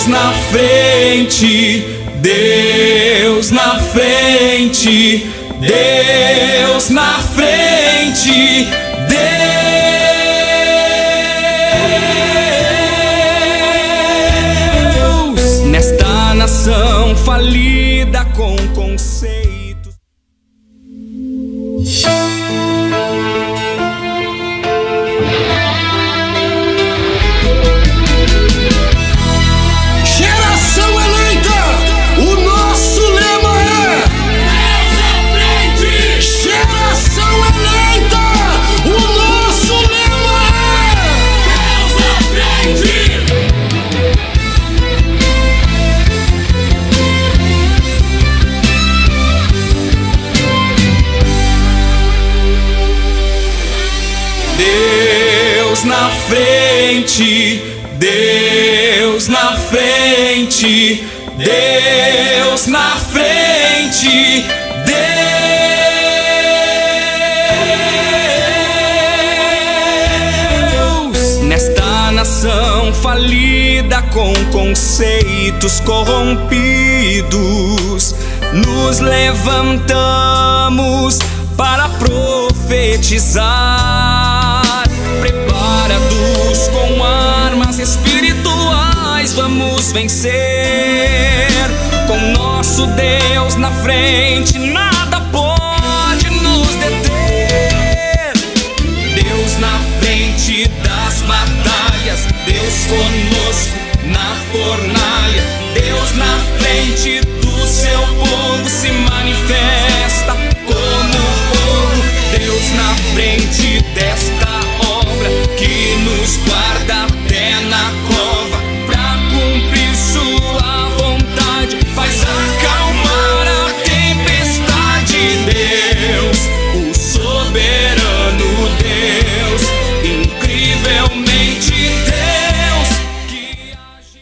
na frente, Deus na frente, Deus na frente, Deus nesta nação falida com conceitos. Na frente, Deus na frente, Deus na frente, Deus nesta nação falida com conceitos corrompidos, nos levantamos para profetizar. Preparados com armas espirituais, vamos vencer. Com nosso Deus na frente, nada pode nos deter. Deus na frente das batalhas, Deus conosco na fornalha. Deus na frente do seu povo se manifesta como fogo. Deus na frente desta que nos guarda até na cova, pra cumprir sua vontade, faz acalmar a tempestade. Deus, o soberano Deus, incrivelmente Deus que age.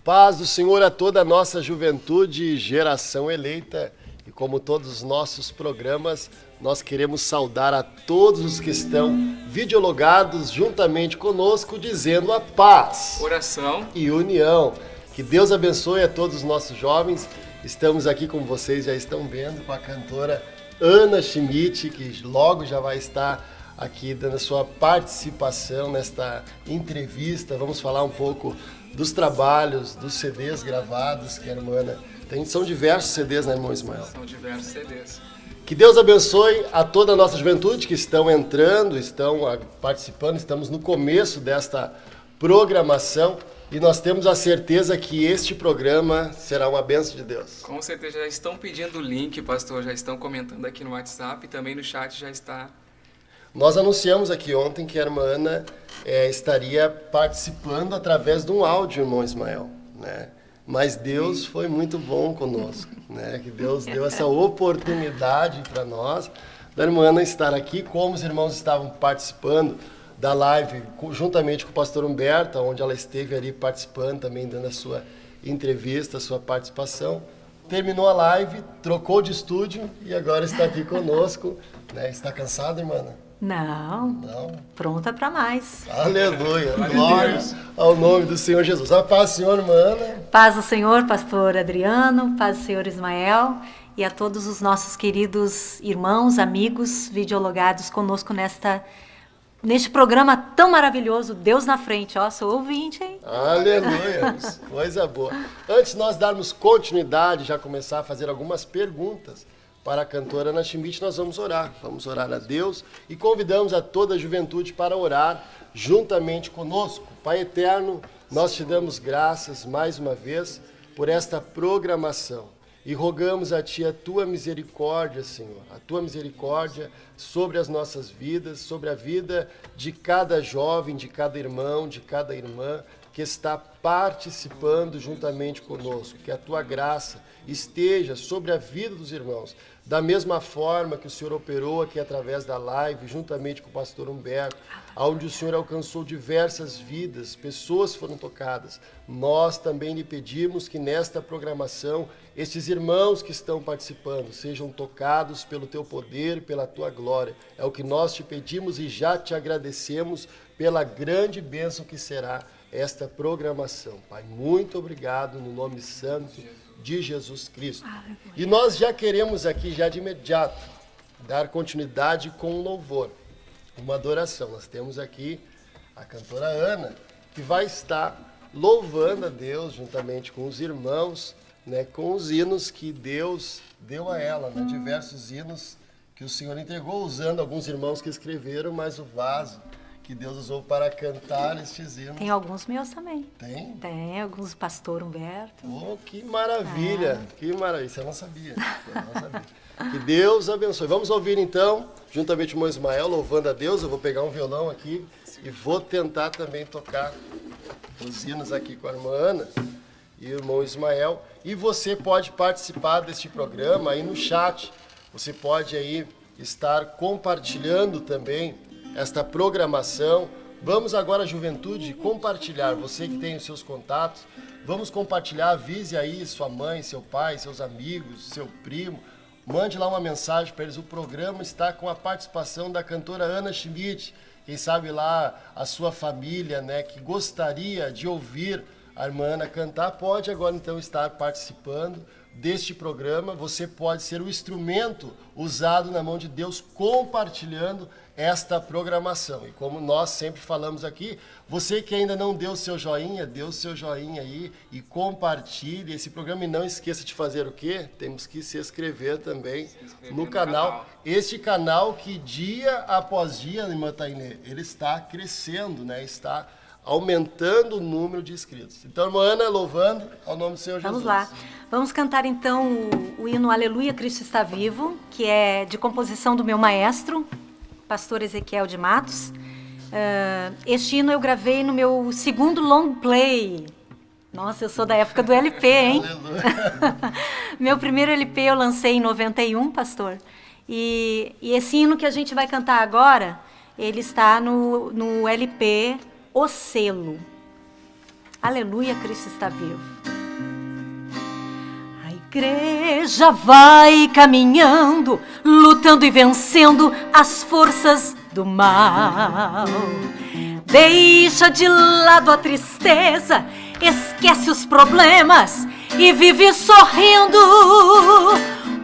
Paz do Senhor a toda a nossa juventude, geração eleita. E como todos os nossos programas, nós queremos saudar a todos os que estão videologados juntamente conosco, dizendo a paz, oração e união. Que Deus abençoe a todos os nossos jovens. Estamos aqui, como vocês já estão vendo, com a cantora Ana Schmidt, que logo já vai estar aqui dando a sua participação nesta entrevista. Vamos falar um pouco dos trabalhos, dos CDs gravados que a irmã Ana tem. São diversos CDs, né, irmão Ismael? São diversos CDs. Que Deus abençoe a toda a nossa juventude que estão entrando, estão participando. Estamos no começo desta programação e nós temos a certeza que este programa será uma bênção de Deus. Com certeza, já estão pedindo o link, pastor, já estão comentando aqui no WhatsApp e também no chat já está. Nós anunciamos aqui ontem que a irmã Ana estaria participando através de um áudio, irmão Ismael, né? Mas Deus foi muito bom conosco, né? Que Deus deu essa oportunidade para nós, da irmã Ana estar aqui, como os irmãos estavam participando da live, juntamente com o pastor Humberto, onde ela esteve ali participando, também dando a sua entrevista, a sua participação. Terminou a live, trocou de estúdio e agora está aqui conosco, né? Está cansada, irmã Ana? Não. Pronta para mais. Aleluia. Glória ao nome do Senhor Jesus. A paz do Senhor, irmã Ana. Paz do Senhor, pastor Adriano, paz do Senhor Ismael e a todos os nossos queridos irmãos, amigos, videologados conosco neste programa tão maravilhoso, Deus na frente. Ó, sou ouvinte, hein? Aleluia. Coisa boa. Antes de nós darmos continuidade, já começar a fazer algumas perguntas para a cantora Ana Schmidt, nós vamos orar. Vamos orar a Deus e convidamos a toda a juventude para orar juntamente conosco. Pai eterno, nós te damos graças mais uma vez por esta programação e rogamos a Ti a Tua misericórdia, Senhor, a Tua misericórdia sobre as nossas vidas, sobre a vida de cada jovem, de cada irmão, de cada irmã que está participando juntamente conosco. Que a Tua graça esteja sobre a vida dos irmãos, da mesma forma que o Senhor operou aqui através da live, juntamente com o pastor Humberto, onde o Senhor alcançou diversas vidas, pessoas foram tocadas. Nós também lhe pedimos que nesta programação, estes irmãos que estão participando sejam tocados pelo Teu poder, pela Tua glória. É o que nós te pedimos e já te agradecemos pela grande bênção que será esta programação. Pai, muito obrigado no nome santo de Jesus Cristo. E nós já queremos aqui, já de imediato, dar continuidade com um louvor, uma adoração. Nós temos aqui a cantora Ana, que vai estar louvando a Deus juntamente com os irmãos, né, com os hinos que Deus deu a ela, né, diversos hinos que o Senhor entregou, usando alguns irmãos que escreveram, mas o vaso que Deus usou para cantar estes hinos. Tem alguns meus também. Tem? Tem, alguns do pastor Humberto. Oh, que maravilha, que maravilha. Isso eu não sabia. Que Deus abençoe. Vamos ouvir então, juntamente com o irmão Ismael, louvando a Deus. Eu vou pegar um violão aqui e vou tentar também tocar os hinos aqui com a irmã Ana e o irmão Ismael. E você pode participar deste programa aí no chat. Você pode aí estar compartilhando também esta programação. Vamos agora, juventude, compartilhar. Você que tem os seus contatos, vamos compartilhar. Avise aí sua mãe, seu pai, seus amigos, seu primo. Mande lá uma mensagem para eles. O programa está com a participação da cantora Ana Schmidt. Quem sabe lá a sua família, né, que gostaria de ouvir a irmã Ana cantar, pode agora então estar participando deste programa. Você pode ser o instrumento usado na mão de Deus, compartilhando esta programação. E como nós sempre falamos aqui, você que ainda não deu o seu joinha, dê o seu joinha aí e compartilhe esse programa. E não esqueça de fazer o quê? Temos que se inscrever também no canal. Este canal que dia após dia, irmã Tainê, ele está crescendo, né? Está aumentando o número de inscritos. Então, irmã Ana, louvando ao nome do Senhor Jesus. Vamos lá. Vamos cantar então o hino Aleluia, Cristo está vivo, que é de composição do meu maestro, pastor Ezequiel de Matos. Este hino eu gravei no meu segundo long play. Nossa, eu sou da época do LP, hein? Meu primeiro LP eu lancei em 91, pastor. E esse hino que a gente vai cantar agora, ele está no LP O Selo. Aleluia, Cristo está vivo. A igreja vai caminhando, lutando e vencendo as forças do mal. Deixa de lado a tristeza, esquece os problemas e vive sorrindo.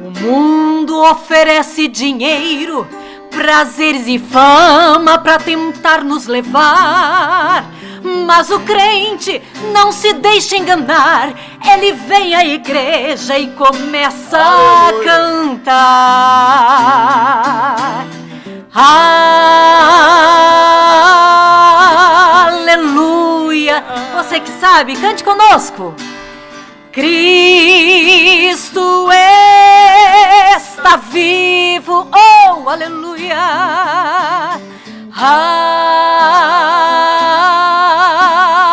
O mundo oferece dinheiro, prazeres e fama para tentar nos levar. Mas o crente não se deixa enganar. Ele vem à igreja e começa a cantar. Aleluia. Você que sabe, cante conosco. Cristo está vivo. Oh, aleluia.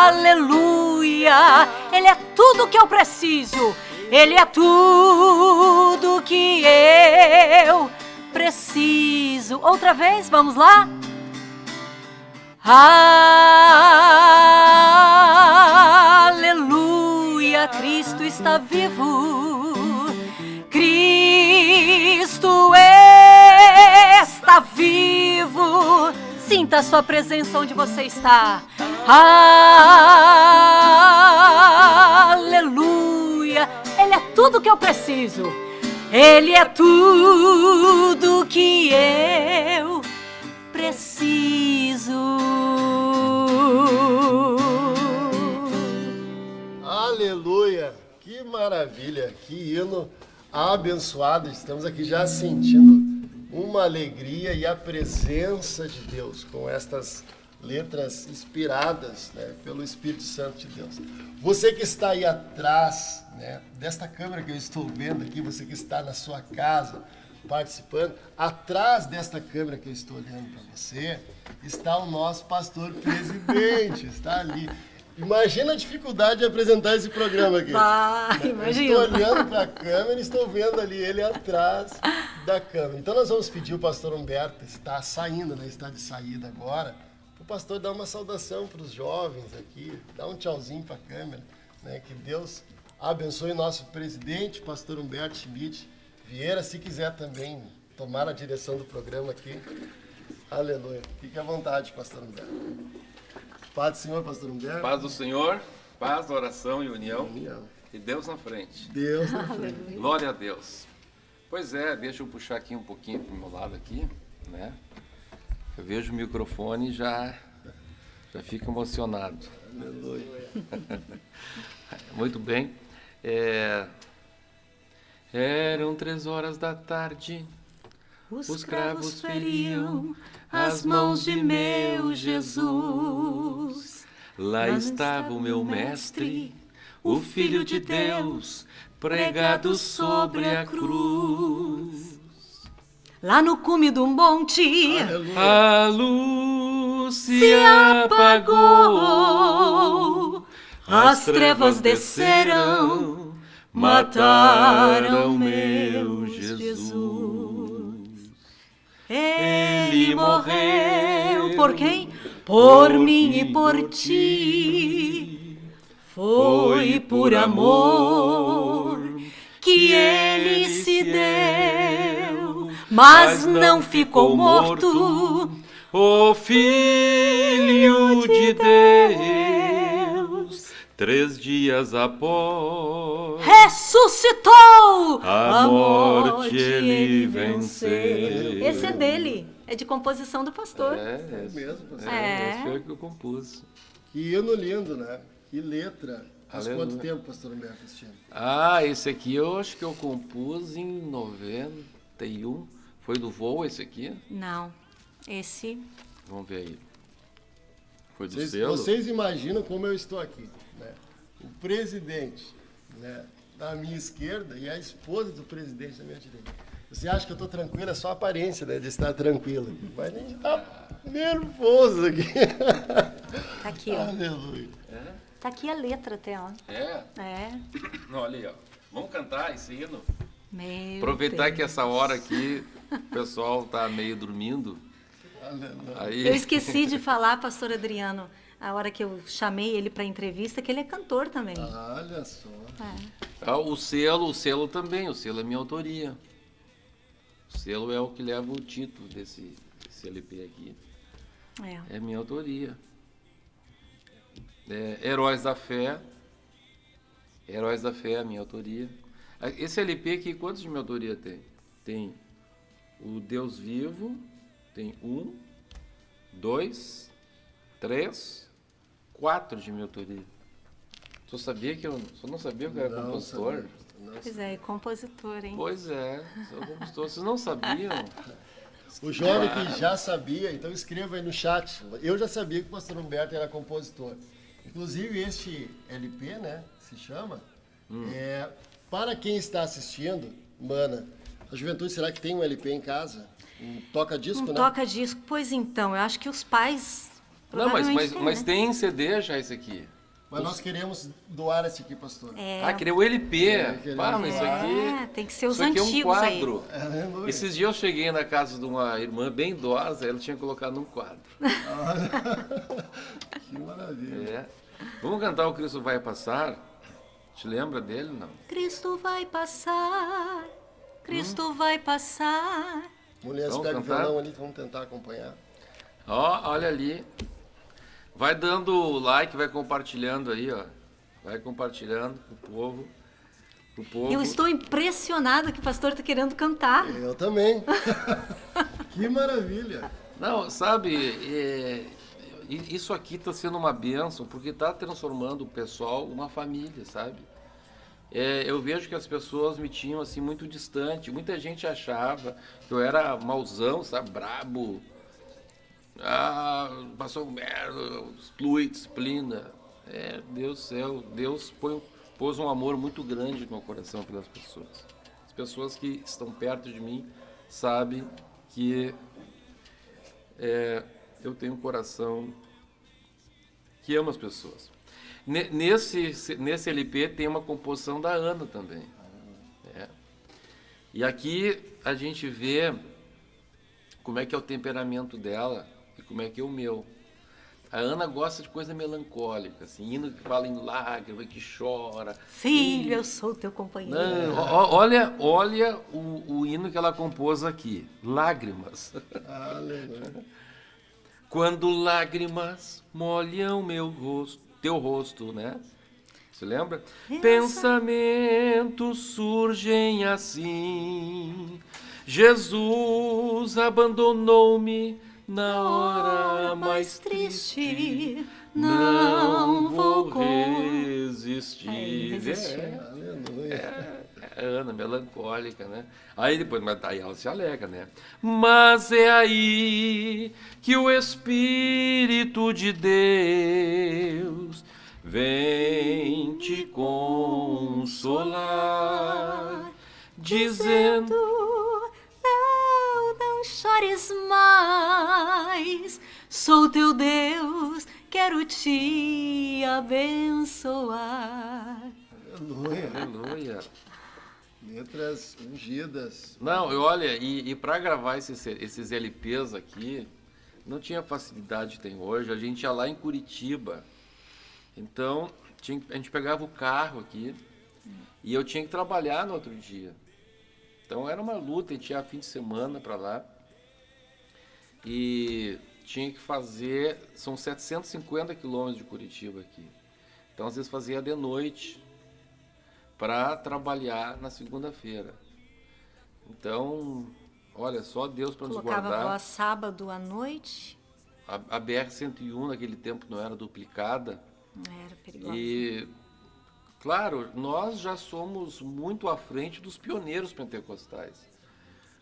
Aleluia. Ele é tudo que eu preciso. Ele é tudo que eu preciso. Outra vez, vamos lá? Aleluia, Cristo está vivo. Cristo está vivo. Sinta a sua presença onde você está. Aleluia. Ele é tudo que eu preciso. Ele é tudo que eu preciso. Aleluia. Que maravilha. Que hino abençoado. Estamos aqui já sentindo uma alegria e a presença de Deus com estas letras inspiradas, né, pelo Espírito Santo de Deus. Você que está aí atrás, né, desta câmera que eu estou vendo aqui, você que está na sua casa participando, atrás desta câmera que eu estou olhando para você, está o nosso pastor presidente, está ali. Imagina a dificuldade de apresentar esse programa aqui. Imagina. Eu estou olhando para a câmera e estou vendo ali ele atrás da câmera. Então nós vamos pedir o pastor Humberto, está saindo, né? Está de saída agora, para o pastor dar uma saudação para os jovens aqui, dar um tchauzinho para a câmera, né? Que Deus abençoe o nosso presidente, pastor Humberto Schmidt Vieira, se quiser também tomar a direção do programa aqui. Aleluia. Fique à vontade, pastor Humberto. Paz do Senhor, pastor Humberto. Paz do Senhor, paz, oração e união. União. E Deus na frente. Deus na frente. Glória a Deus. Pois é, deixa eu puxar aqui um pouquinho pro meu lado aqui, né? Eu vejo o microfone e já fico emocionado. Aleluia. Muito bem. Eram 3 horas da tarde. Os cravos feriam as mãos de meu Jesus. Lá estava o meu mestre, o Filho de Deus, pregado sobre a cruz. Lá no cume do monte, A luz se apagou, as trevas desceram, mataram meu Jesus. Ele morreu por quem? Por mim e por ti. Foi por amor que ele se deu, mas não ficou morto. O Filho de Deus, 3 dias após Ressuscitou! a morte ele venceu. Esse é dele, é de composição do pastor. É mesmo, pastor. Esse foi o que eu compus. Que hino lindo, né? Que letra. Faz Aleluia. quanto tempo, pastor Humberto, assistindo? Esse aqui eu acho que eu compus em 91. Foi do voo esse aqui? Não, esse... Vamos ver aí. Foi do Vocês, selo? vocês imaginam como eu estou aqui, né? O presidente, né, da minha esquerda e a esposa do presidente da minha direita. Você acha que eu estou tranquilo? É só a aparência, né, de estar tranquilo. Mas a gente está nervoso aqui. Tá aqui, ó. Aleluia. Tá aqui a letra até, ó. É? É. Olha aí, ó. Vamos cantar esse hino? Meu Aproveitar Deus. que essa hora aqui o pessoal tá meio dormindo. Aleluia. Aí, Eu esqueci de falar, pastor Adriano, a hora que eu chamei ele para entrevista, que ele é cantor também. Olha só. É. o selo também, o selo é minha autoria. O selo é o que leva o título desse LP aqui. É minha autoria. Heróis da Fé. Heróis da Fé é a minha autoria. Esse LP aqui, quantos de minha autoria tem? Tem o Deus Vivo, tem 1, 2, 3, 4 de minha autoria. Você sabia que eu não sabia que eu era compositor? Sabia. Não Pois é, e compositor, hein? Pois é, sou compositor. Vocês não sabiam? O jovem que já sabia, então escreva aí no chat. Eu já sabia que o pastor Humberto era compositor. Inclusive este LP, né, se chama, para quem está assistindo, mana, a juventude será que tem um LP em casa? Um toca-disco, Um né? toca-disco. Pois então, eu acho que os pais Não, mas provavelmente têm, né? tem CD já esse aqui. Mas nós queremos doar esse aqui, pastor. Queria o LP. queremos Mas isso aqui... tem que ser os Isso aqui é um antigos aí. quadro. Aleluia. Esses dias eu cheguei na casa de uma irmã bem idosa, ela tinha colocado um quadro. Que maravilha. Vamos cantar o Cristo Vai Passar? Te lembra dele, não? Cristo vai passar, Cristo vai passar. Mulheres, Vamos pega o cantar? violão ali, vamos tentar acompanhar. Ó, olha ali. Vai dando like, vai compartilhando aí, ó. Vai compartilhando pro povo. Eu estou impressionada que o pastor está querendo cantar. Eu também. Que maravilha. Não, sabe, isso aqui está sendo uma bênção, porque está transformando o pessoal uma família, sabe? Eu vejo que as pessoas me tinham assim muito distante. Muita gente achava que eu era mauzão, sabe, brabo. Passou merda, exclui, disciplina. Deus do céu, Deus pôs um amor muito grande no meu coração pelas pessoas. As pessoas que estão perto de mim sabem que eu tenho um coração que ama as pessoas. Nesse LP tem uma composição da Ana também. E aqui a gente vê como é que é o temperamento dela e como é que é o meu. A Ana gosta de coisa melancólica, assim, hino que fala em lágrima, que chora. Filho, eu sou teu companheiro. Não, olha o hino que ela compôs aqui, Lágrimas. Aleluia. Quando lágrimas molham meu rosto, teu rosto, né? Você lembra? Pensamentos surgem assim. Jesus abandonou-me na hora mais triste. Não vou resistir. Aleluia. Ana, melancólica, né? Aí depois, mas aí ela se alega, né? Mas é aí que o Espírito de Deus vem te consolar, dizendo: não chores mais, sou teu Deus, quero te abençoar. Aleluia. aleluia. Letras ungidas. Não, olha, e para gravar esses LPs aqui, não tinha facilidade que tem hoje. A gente ia lá em Curitiba. Então, a gente pegava o carro aqui e eu tinha que trabalhar no outro dia. Então era uma luta, a gente ia fim de semana para lá e tinha que fazer, são 750 quilômetros de Curitiba aqui. Então às vezes fazia de noite para trabalhar na segunda-feira. Então, olha, só Deus para nos Colocava guardar. voz sábado à noite. A BR-101 naquele tempo não era duplicada. Era perigoso. E, claro, nós já somos muito à frente dos pioneiros pentecostais.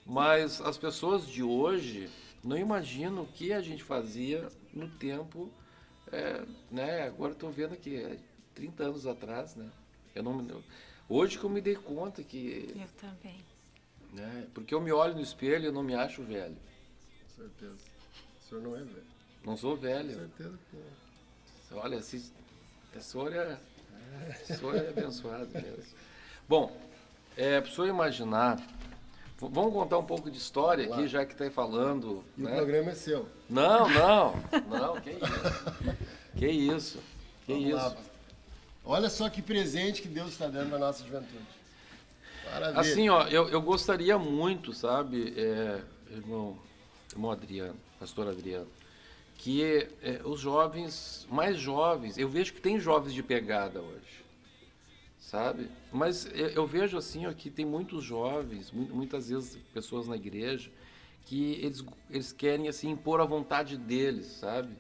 Mas as pessoas de hoje não imaginam o que a gente fazia no tempo, né? Agora estou vendo aqui, 30 anos atrás, né? Hoje que eu me dei conta que... Eu também. Né, porque eu me olho no espelho e eu não me acho velho. Com certeza. O senhor não é velho. Não sou velho. Com certeza que não. Olha, o senhor é abençoado mesmo. Bom, para o senhor imaginar, vamos contar um pouco de história aqui, já que está falando. E né? o programa é seu. Não, que isso. Que Vamos isso. lá. Olha só que presente que Deus está dando para a nossa juventude. Maravilha. Assim, ó, eu gostaria muito, sabe, irmão Adriano, pastor Adriano, que os jovens, mais jovens, eu vejo que tem jovens de pegada hoje, sabe? Mas eu vejo assim, ó, que tem muitos jovens, muitas vezes pessoas na igreja, que eles querem assim impor a vontade deles, sabe?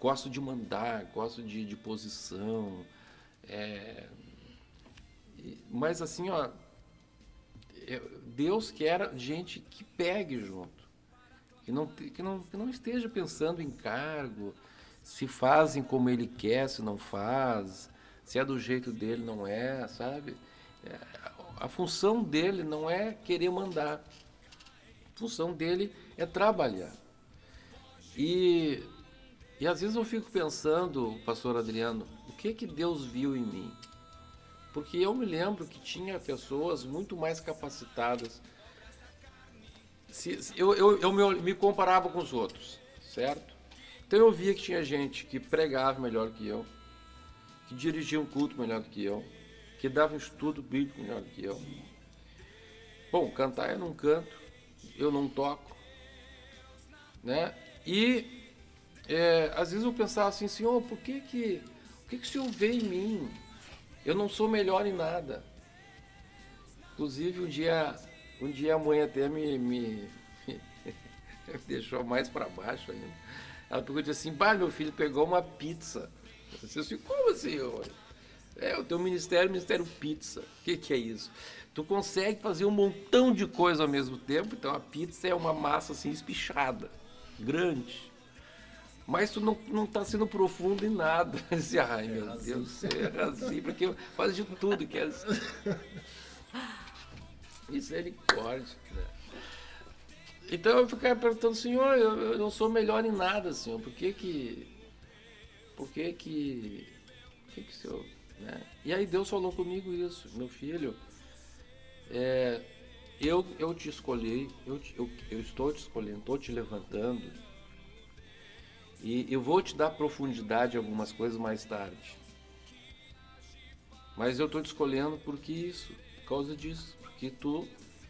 Gostam de mandar, gostam de posição, mas assim, ó, Deus quer gente que pegue junto, que não esteja pensando em cargo, se fazem como ele quer, se não faz, se é do jeito dele, não é, sabe? A função dele não é querer mandar, a função dele é trabalhar. E às vezes eu fico pensando, pastor Adriano, o que Deus viu em mim? Porque eu me lembro que tinha pessoas muito mais capacitadas. Eu me comparava com os outros, certo? Então eu via que tinha gente que pregava melhor que eu, que dirigia um culto melhor do que eu, que dava um estudo bíblico melhor do que eu. Bom, cantar eu não canto, eu não toco, né? E às vezes eu pensava assim, Senhor, o que o Senhor vê em mim? Eu não sou melhor em nada. Inclusive, um dia a mãe até me deixou mais para baixo ainda. Ela pegou e disse assim, meu filho pegou uma pizza. Eu disse assim, como assim? O teu ministério pizza. O que é isso? Tu consegue fazer um montão de coisa ao mesmo tempo, então a pizza é uma massa assim espichada, grande. Mas tu não está sendo profundo em nada. Disse, ai, meu Deus, você é assim, porque faz de tudo que é assim. Misericórdia. Né? Então eu ficava perguntando, Senhor, eu não sou melhor em nada, Senhor. Por que o Senhor... Né? E aí Deus falou comigo isso, meu filho, eu te escolhi, eu estou te escolhendo, estou te levantando. E eu vou te dar profundidade em algumas coisas mais tarde. Mas eu estou te escolhendo por causa disso. Porque tu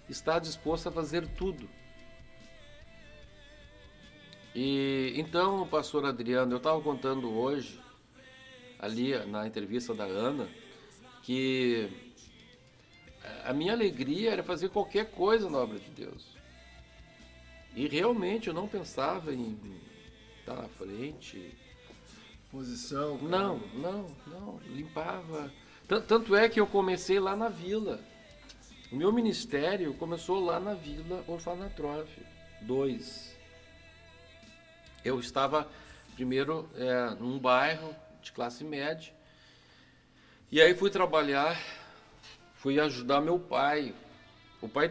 está disposto a fazer tudo. E então, pastor Adriano, eu estava contando hoje, ali na entrevista da Ana, que a minha alegria era fazer qualquer coisa na obra de Deus. E realmente eu não pensava em estar na frente. Posição. Não, limpava. Tanto é que eu comecei lá na vila. O meu ministério começou lá na Vila Orfanatrofe 2. Eu estava primeiro num bairro de classe média. E aí fui trabalhar, fui ajudar meu pai. O pai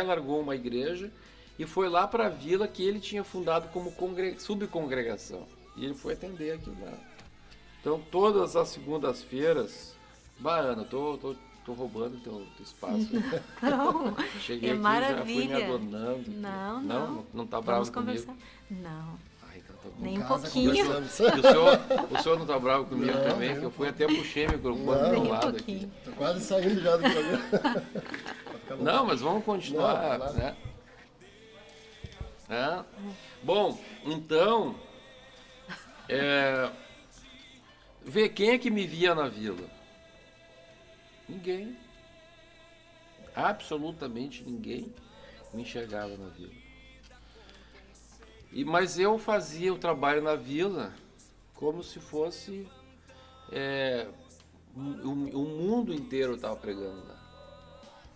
largou uma igreja e foi lá para a vila que ele tinha fundado como subcongregação. E ele foi atender aqui lá. Então todas as segundas-feiras, Ana, tô roubando teu espaço. Não, Cheguei é aqui, maravilha. já fui me adonando. Aqui. Não tá bravo Vamos conversar. comigo? Não, Então tá bom. nem um Casa pouquinho. conversamos. E o senhor não tá bravo comigo Não, também? nem Que eu um fui até puxei o microfone do Nem meu um lado aqui. pouquinho. Tô quase saindo já do programa. Não, mas vamos continuar, Não, claro. né? Bom, então, ver quem é que me via na vila? Ninguém. Absolutamente ninguém me enxergava na vila. Mas eu fazia o trabalho na vila como se fosse o mundo inteiro estava pregando lá.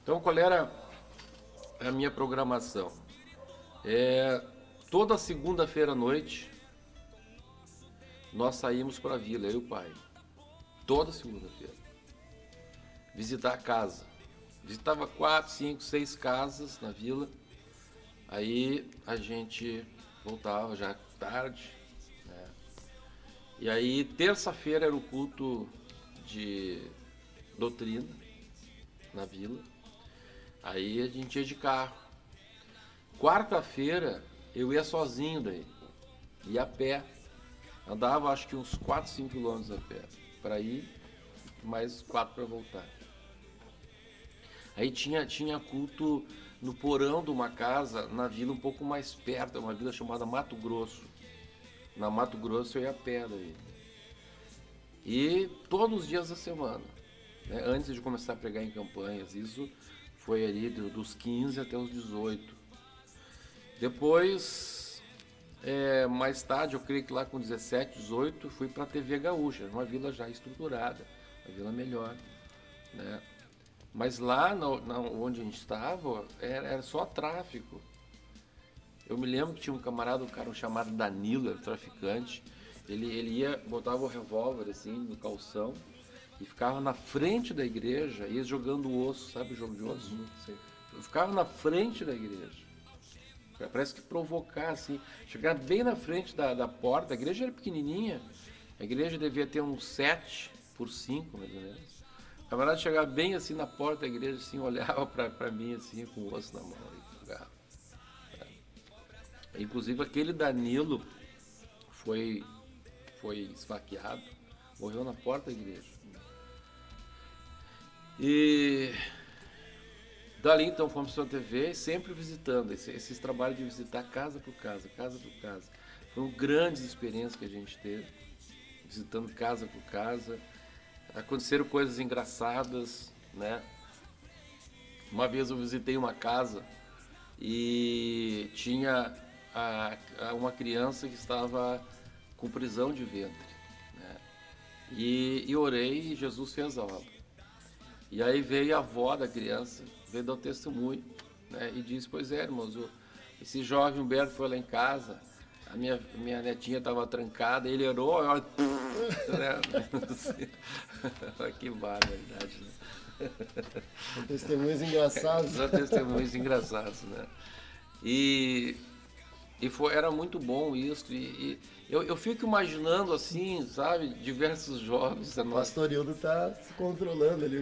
Então, qual era a minha programação? Toda segunda-feira à noite, nós saímos para a vila, eu e o pai. Toda segunda-feira. Visitar a casa. Visitava 4, 5, 6 casas na vila. Aí a gente voltava já tarde. Né? E aí, terça-feira era o culto de doutrina na vila. Aí a gente ia de carro. Quarta-feira eu ia sozinho daí. Ia a pé. Andava acho que uns 4, 5 quilômetros a pé. Para ir, mais 4 para voltar. Aí tinha culto no porão de uma casa, na vila um pouco mais perto, uma vila chamada Mato Grosso. Na Mato Grosso eu ia a pé daí. E todos os dias da semana, né? Antes de começar a pregar em campanhas, isso foi ali dos 15 até os 18. Depois, mais tarde, eu creio que lá com 17, 18, fui para a TV Gaúcha, uma vila já estruturada, uma vila melhor, né? Mas lá onde a gente estava, era só tráfico. Eu me lembro que tinha um camarada, um cara chamado Danilo, era traficante. Ele ia, botava o revólver assim no calção e ficava na frente da igreja, ia jogando osso, sabe o jogo de osso? Ficava na frente da igreja. Parece que provocar assim, chegar bem na frente da porta. A igreja era pequenininha, a igreja devia ter uns 7 por 5 mais ou menos. O camarada chegava bem assim na porta da igreja, assim, olhava para mim assim, com o osso na mão e jogava. Inclusive aquele Danilo foi esfaqueado, morreu na porta da igreja. E dali então fomos para a TV, sempre visitando, esses trabalhos de visitar casa por casa. Foram grandes experiências que a gente teve, visitando casa por casa. Aconteceram coisas engraçadas, né? Uma vez eu visitei uma casa e tinha uma criança que estava com prisão de ventre, né? E orei e Jesus fez a obra. E aí veio a avó da criança, veio dar o testemunho, né? E disse, pois é, irmãos, esse jovem Humberto foi lá em casa, a minha netinha estava trancada, ele orou, né? Que barbaridade, né? São testemunhos engraçados. São testemunhos engraçados, né? E era muito bom isso. E eu fico imaginando assim, sabe, diversos jovens. O pastor Hildo está se controlando ali.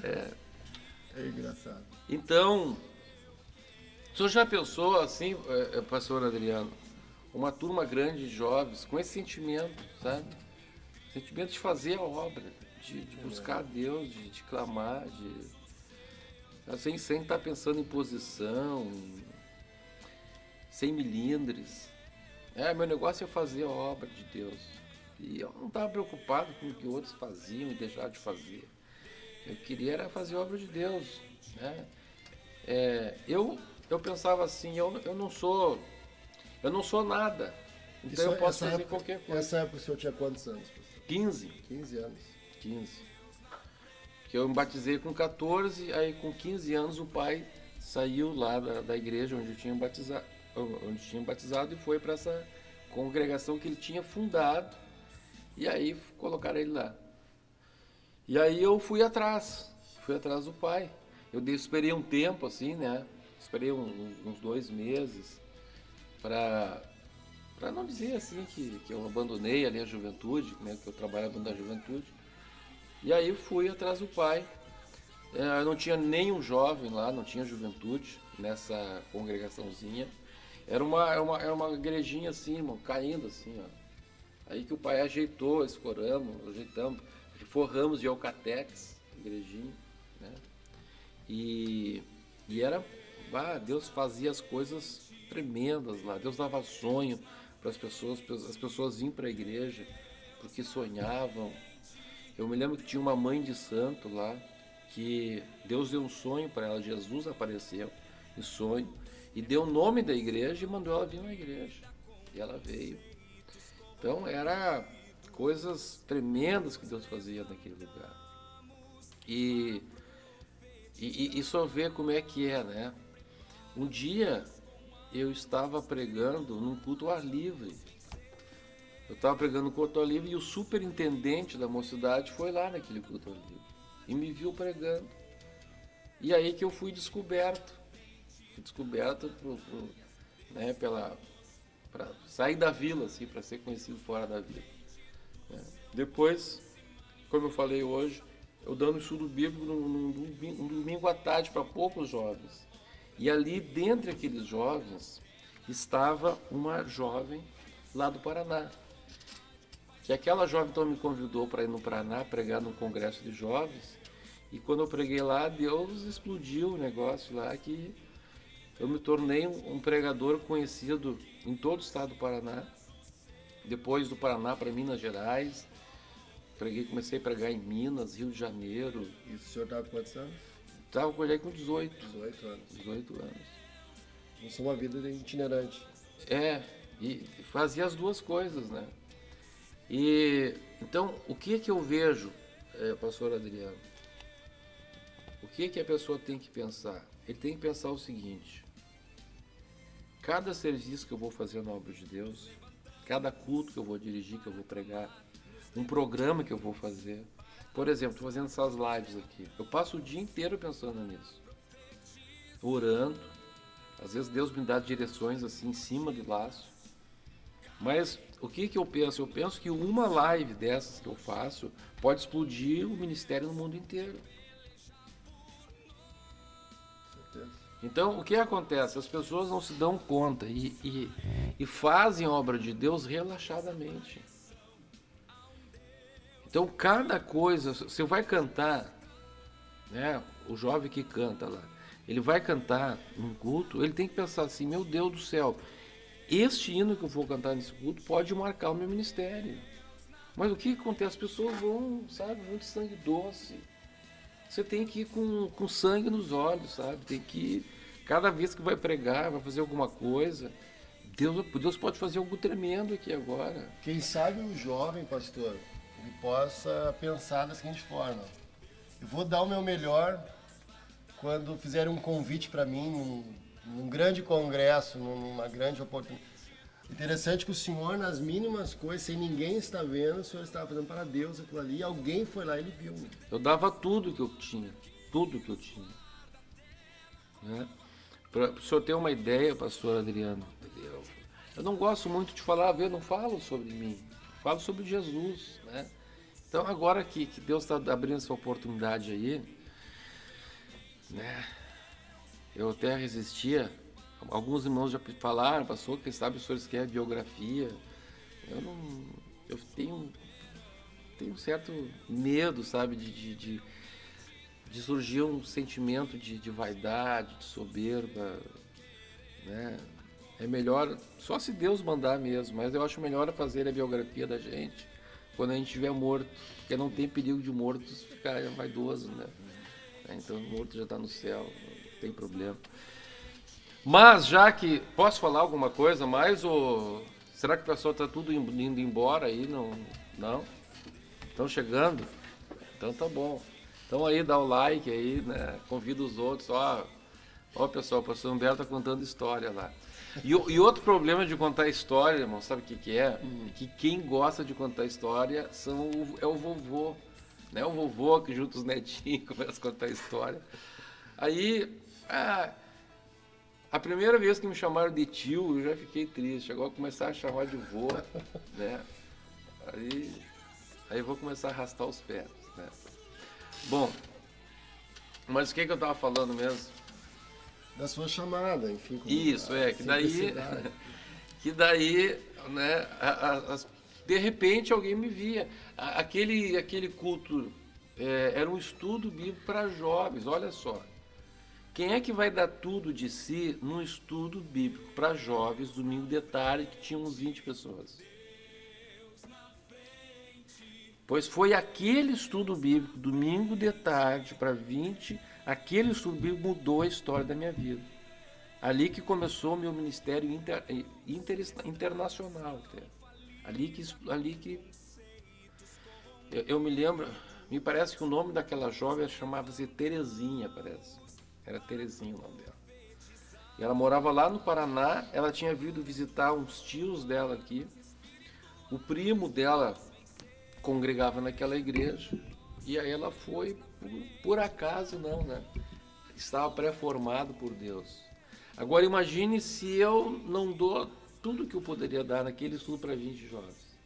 É engraçado. Então, o senhor já pensou assim, pastor Adriano, uma turma grande de jovens com esse sentimento, sabe? Sentimento de fazer a obra, de buscar a Deus, de clamar, sem estar pensando em posição, sem milindres. Meu negócio é fazer a obra de Deus. E eu não estava preocupado com o que outros faziam e deixaram de fazer. Eu queria era fazer a obra de Deus, né? Eu pensava assim, eu não sou nada. Então eu posso fazer qualquer coisa. Nessa época o senhor tinha quantos anos, pastor? 15. 15 anos. 15. Porque eu me batizei com 14, aí com 15 anos o pai saiu lá da igreja onde eu tinha batizado e foi para essa congregação que ele tinha fundado. E aí colocaram ele lá. E aí eu fui atrás do pai. Eu esperei um tempo assim, né? Esperei uns 2 meses para não dizer assim que eu abandonei ali a juventude, né? Que eu trabalhava na juventude. E aí fui atrás do pai. Não tinha nenhum jovem lá, não tinha juventude nessa congregaçãozinha. Era uma igrejinha assim, irmão, caindo assim, ó. Aí que o pai ajeitou, ajeitamos, forramos de alcatex, igrejinha, né? E era, Deus fazia as coisas tremendas lá. Deus dava sonho para as pessoas iam para a igreja porque sonhavam. Eu me lembro que tinha uma mãe de santo lá, que Deus deu um sonho para ela, Jesus apareceu em sonho, e deu o nome da igreja e mandou ela vir na igreja. E ela veio. Então, era coisas tremendas que Deus fazia naquele lugar. E só ver como é que é, né? Um dia, eu estava pregando num culto ao ar livre. Eu estava pregando no culto ao ar livre e o superintendente da mocidade foi lá naquele culto ao ar livre. E me viu pregando. E aí que eu fui descoberto. Né, para sair da vila, assim, para ser conhecido fora da vila. Depois, como eu falei hoje, eu dando estudo bíblico num domingo à tarde para poucos jovens. E ali, dentre aqueles jovens, estava uma jovem lá do Paraná. Que aquela jovem então me convidou para ir no Paraná pregar num congresso de jovens. E quando eu preguei lá, Deus explodiu o negócio lá, que eu me tornei um pregador conhecido em todo o estado do Paraná. Depois do Paraná para Minas Gerais, comecei a pregar em Minas, Rio de Janeiro. E o senhor estava com quantos anos? Estava com 18. 18 anos. 18 anos. Isso é uma vida itinerante. E fazia as duas coisas, né? E então, o que eu vejo, pastor Adriano? O que a pessoa tem que pensar? Ele tem que pensar o seguinte: cada serviço que eu vou fazer na obra de Deus, cada culto que eu vou dirigir, que eu vou pregar, um programa que eu vou fazer. Por exemplo, estou fazendo essas lives aqui. Eu passo o dia inteiro pensando nisso. Orando. Às vezes Deus me dá direções assim em cima do laço. Mas o que eu penso? Eu penso que uma live dessas que eu faço pode explodir o ministério no mundo inteiro. Então, o que acontece? As pessoas não se dão conta e fazem a obra de Deus relaxadamente. Então, cada coisa, você vai cantar, né? O jovem que canta lá, ele vai cantar num culto, ele tem que pensar assim: meu Deus do céu, este hino que eu vou cantar nesse culto pode marcar o meu ministério. Mas o que acontece? As pessoas vão de sangue doce. Você tem que ir com sangue nos olhos, sabe? Tem que ir, cada vez que vai pregar, vai fazer alguma coisa, Deus pode fazer algo tremendo aqui agora. Quem sabe um jovem, pastor, ele possa pensar da seguinte forma: eu vou dar o meu melhor quando fizerem um convite para mim num grande congresso, numa grande oportunidade. Interessante que o senhor, nas mínimas coisas, sem ninguém estar vendo, o senhor estava fazendo para Deus aquilo ali, e alguém foi lá e ele viu. Eu dava tudo que eu tinha, né? Para o senhor ter uma ideia, pastor Adriano, eu não gosto muito de falar, eu não falo sobre mim, eu falo sobre Jesus, né? Então agora que Deus está abrindo essa oportunidade aí, né? Eu até resistia. Alguns irmãos já falaram, pastor, quem sabe o senhor quer biografia. Eu tenho um certo medo, sabe, de surgir um sentimento de vaidade, de soberba, né? É melhor, só se Deus mandar mesmo, mas eu acho melhor fazer a biografia da gente quando a gente estiver morto, porque não tem perigo de mortos ficar vaidoso, né? Então o morto já está no céu, não tem problema. Mas já que, posso falar alguma coisa mais, ou será que o pessoal está tudo indo embora aí? Não? Estão chegando? Então tá bom. Então aí dá o like aí, né? Convida os outros, ó pessoal, o pastor Humberto está contando história lá. E outro problema de contar história, irmão, sabe o que é? É que quem gosta de contar história é o vovô. Né? O vovô que junta os netinhos começa a contar história. Aí, a primeira vez que me chamaram de tio, eu já fiquei triste. Agora começar a chamar de vô, né? Aí eu vou começar a arrastar os pés, né? Bom, mas o que eu estava falando mesmo? Da sua chamada, enfim. Isso, que daí, né, de repente alguém me via. Aquele culto era um estudo bíblico para jovens, olha só. Quem é que vai dar tudo de si num estudo bíblico para jovens, domingo de tarde, que tinha uns 20 pessoas? Pois foi aquele estudo bíblico, domingo de tarde, para 20, aquele estudo bíblico mudou a história da minha vida. Ali que começou o meu ministério internacional. Ali que eu me lembro, me parece que o nome daquela jovem chamava-se Terezinha, parece. Era Terezinha o nome dela. E ela morava lá no Paraná, ela tinha vindo visitar uns tios dela aqui. O primo dela congregava naquela igreja, e aí ela foi, por acaso não, né? Estava pré-formado por Deus. Agora imagine se eu não dou tudo que eu poderia dar naquele estudo para 20 jovens.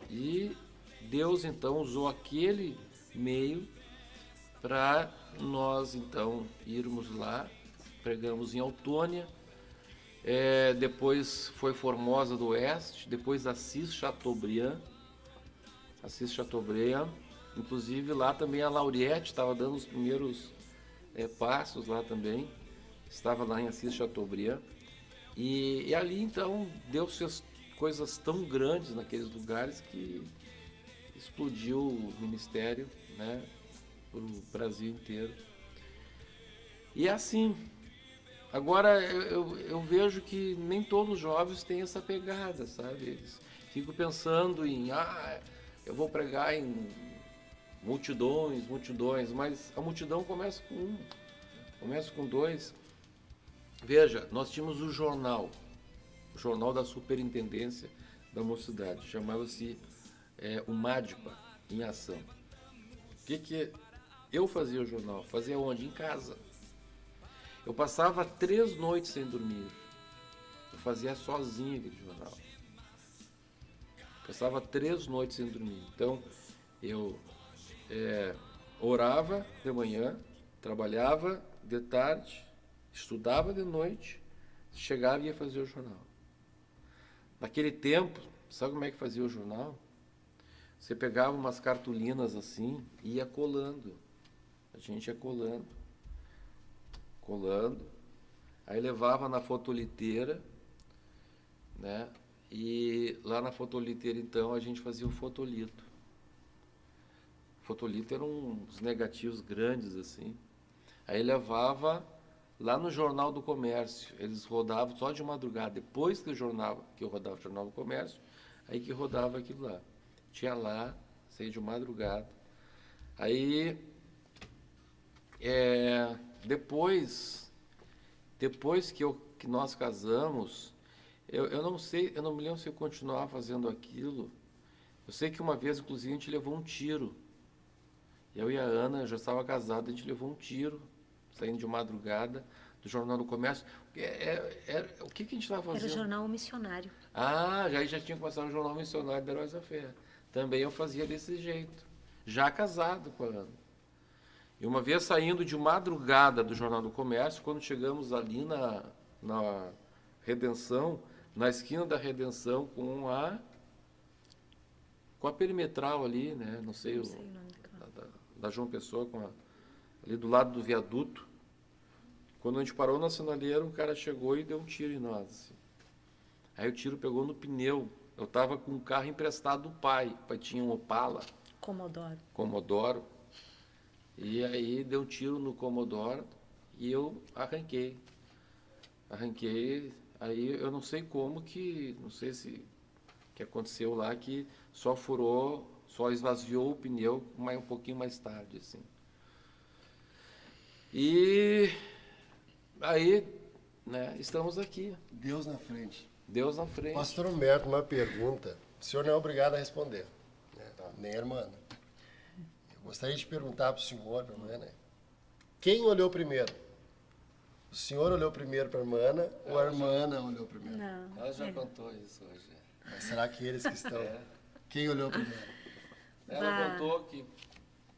E Deus então usou aquele meio para nós então irmos lá, pregamos em Autônia, depois foi Formosa do Oeste, depois Assis Chateaubriand, inclusive lá também a Lauriette estava dando os primeiros passos lá também, estava lá em Assis Chateaubriand, e ali então Deus fez coisas tão grandes naqueles lugares que explodiu o ministério, né, para o Brasil inteiro. E é assim. Agora eu vejo que nem todos os jovens têm essa pegada, sabe? Eles ficam pensando em, eu vou pregar em multidões, mas a multidão começa com um, começa com dois. Veja, nós tínhamos o jornal da Superintendência da Mocidade, chamava-se o MADPA, em ação. O que eu fazia o jornal? Fazia onde? Em casa. Eu passava 3 noites sem dormir. Eu fazia sozinho aquele jornal. Passava 3 noites sem dormir. Então, eu orava de manhã, trabalhava de tarde, estudava de noite, chegava e ia fazer o jornal. Naquele tempo, sabe como é que fazia o jornal? Você pegava umas cartolinas assim e ia colando. A gente ia colando. Aí levava na fotoliteira, né? E lá na fotoliteira, então, a gente fazia o fotolito. O fotolito eram uns negativos grandes, assim. Aí levava lá no Jornal do Comércio. Eles rodavam só de madrugada. Depois que eu rodava o Jornal do Comércio, aí que rodava aquilo lá. Tinha lá, saía de madrugada. Aí, depois que nós casamos, eu não sei, eu não me lembro se eu continuava fazendo aquilo. Eu sei que uma vez, inclusive, a gente levou um tiro. Eu e a Ana, já estava casada, a gente levou um tiro, saindo de madrugada, do Jornal do Comércio. O que a gente estava fazendo? Era o Jornal Missionário. Já tinha começado o Jornal Missionário da Heróis da Fé. Também eu fazia desse jeito, já casado com a Ana. E uma vez saindo de madrugada do Jornal do Comércio, quando chegamos ali na Redenção, na esquina da Redenção, com a perimetral ali, né? Não sei o nome da João Pessoa, ali do lado do viaduto. Quando a gente parou na sinaleira, um cara chegou e deu um tiro em nós. Assim. Aí o tiro pegou no pneu. Eu estava com um carro emprestado do pai. O pai tinha um Opala. Commodore. E aí deu um tiro no Commodore e eu arranquei. Aí eu não sei como que, não sei se que aconteceu lá, que só esvaziou o pneu um pouquinho mais tarde, assim. E aí, né, estamos aqui. Deus na frente. Deus na frente. Pastor Humberto, uma pergunta. O senhor não é obrigado a responder, né? Nem a irmã. Eu gostaria de perguntar para o senhor, não é, né? Quem olhou primeiro? O senhor olhou primeiro para a irmã ou a irmã olhou primeiro? Não. Ela já contou isso hoje. Mas será que eles que estão... Quem olhou primeiro? Ela contou que,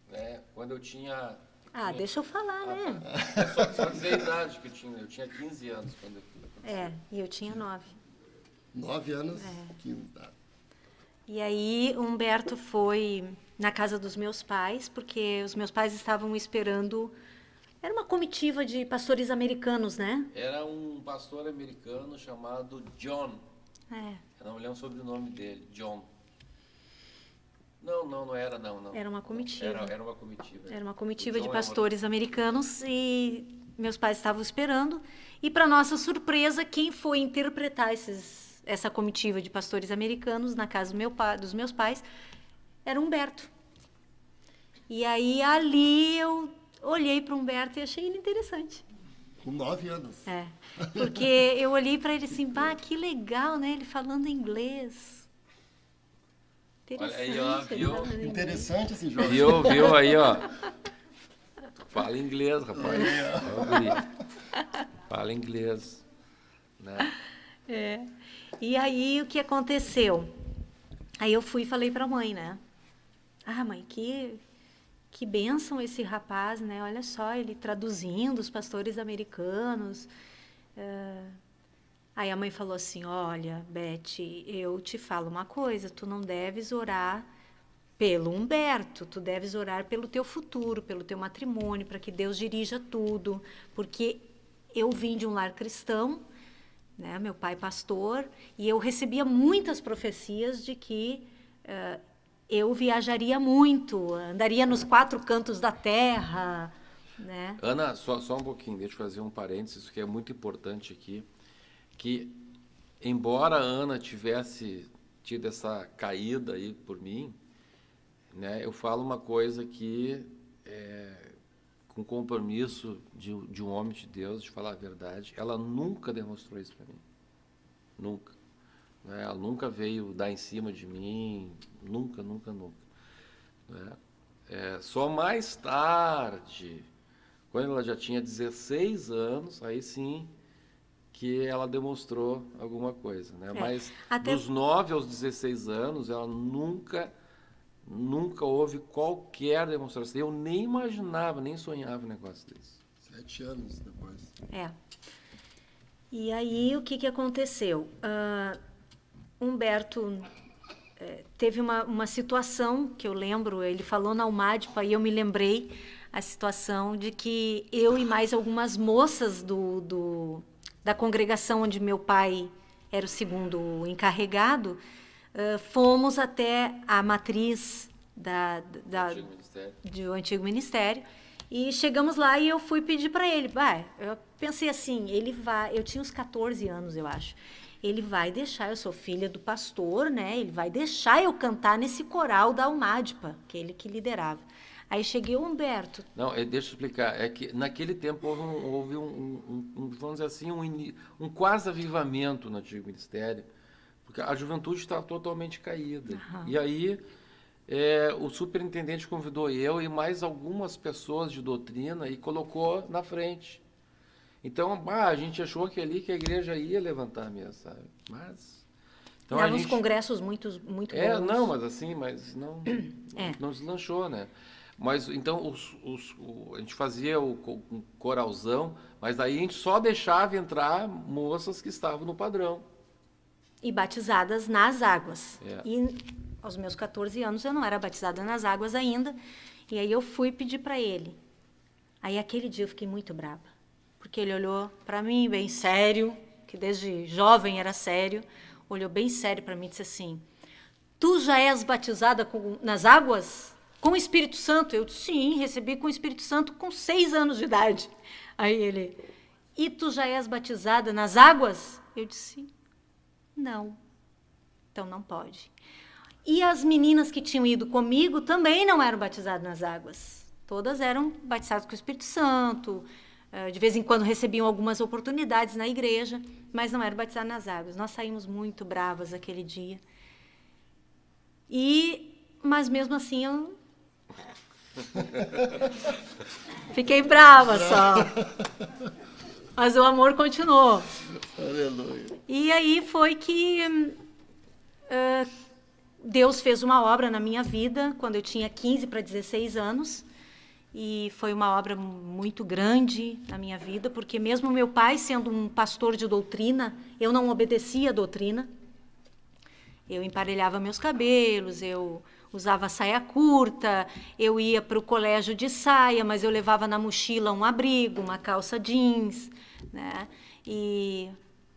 né, quando eu tinha... Deixa eu falar, né? Só dizer a idade que eu tinha. Eu tinha 15 anos quando eu fui. E eu tinha 9. 9 anos? E aí, o Humberto foi na casa dos meus pais, porque os meus pais estavam esperando... Era uma comitiva de pastores americanos, né? Era um pastor americano chamado John. Eu não me lembro sobre o sobrenome dele, John. Não era, não. Era uma comitiva. Era uma comitiva. Era uma comitiva de pastores americanos e meus pais estavam esperando. E, para nossa surpresa, quem foi interpretar essa comitiva de pastores americanos na casa dos meus pais era Humberto. E aí, ali, eu olhei para o Humberto e achei ele interessante. Com 9 anos. Porque eu olhei para ele assim, que legal, né? Ele falando inglês. Olha aí, ó, viu? Interessante esse jogo. Viu aí, ó. Fala inglês, rapaz. Fala inglês. Né? E aí, o que aconteceu? Aí eu fui e falei para a mãe, né? Mãe, que bênção esse rapaz, né? Olha só, ele traduzindo os pastores americanos. Aí a mãe falou assim, olha, Beth, eu te falo uma coisa, tu não deves orar pelo Humberto, tu deves orar pelo teu futuro, pelo teu matrimônio, para que Deus dirija tudo, porque eu vim de um lar cristão, né? Meu pai pastor, e eu recebia muitas profecias de que eu viajaria muito, andaria nos 4 cantos da terra, né? Ana, só um pouquinho, deixa eu fazer um parênteses, isso que é muito importante aqui, que embora a Ana tivesse tido essa caída aí por mim, né, eu falo uma coisa que com compromisso de um homem de Deus, de falar a verdade, ela nunca demonstrou isso para mim, nunca. Né, ela nunca veio dar em cima de mim, nunca. Né, só mais tarde, quando ela já tinha 16 anos, aí sim que ela demonstrou alguma coisa, né? Mas dos 9 aos 16 anos, ela nunca houve qualquer demonstração. Eu nem imaginava, nem sonhava um negócio desse. 7 anos depois. E aí, o que aconteceu? Humberto teve uma situação que eu lembro, ele falou na UMADPA e eu me lembrei a situação de que eu e mais algumas moças da congregação onde meu pai era o segundo encarregado, fomos até a matriz do antigo ministério e chegamos lá e eu fui pedir para ele. Eu pensei assim, eu tinha uns 14 anos, eu acho. Ele vai deixar, eu sou filha do pastor, né? Ele vai deixar eu cantar nesse coral da UMADPA, que ele que liderava. Aí cheguei o Humberto. Não, deixa eu explicar. É que naquele tempo houve vamos dizer assim, um quase avivamento no antigo ministério, porque a juventude estava totalmente caída. E aí o superintendente convidou eu e mais algumas pessoas de doutrina e colocou na frente. Então, a gente achou que ali que a igreja ia levantar a mesa, sabe? Mas... Então, Dava uns congressos muito bons. Mas não deslanchou, né? Mas, então, a gente fazia um coralzão, mas daí a gente só deixava entrar moças que estavam no padrão. E batizadas nas águas. E aos meus 14 anos eu não era batizada nas águas ainda. E aí eu fui pedir para ele. Aí aquele dia eu fiquei muito brava. porque ele olhou para mim bem sério, que desde jovem era sério, olhou bem sério para mim e disse assim: tu já és batizada nas águas com o Espírito Santo? Eu disse: sim, recebi com o Espírito Santo com 6 anos de idade. Aí ele: e tu já és batizada nas águas? Eu disse: não, então não pode. E as meninas que tinham ido comigo também não eram batizadas nas águas. Todas eram batizadas com o Espírito Santo, de vez em quando recebiam algumas oportunidades na igreja, mas não eram batizadas nas águas. Nós saímos muito bravas aquele dia. Mas mesmo assim eu fiquei brava só. Mas o amor continuou. Aleluia. E aí foi que Deus fez uma obra na minha vida quando eu tinha 15 para 16 anos. E foi uma obra muito grande na minha vida, porque mesmo meu pai sendo um pastor de doutrina, eu não obedecia a doutrina. Eu emparelhava meus cabelos, eu usava saia curta, eu ia para o colégio de saia, mas eu levava na mochila um abrigo, uma calça jeans, né? E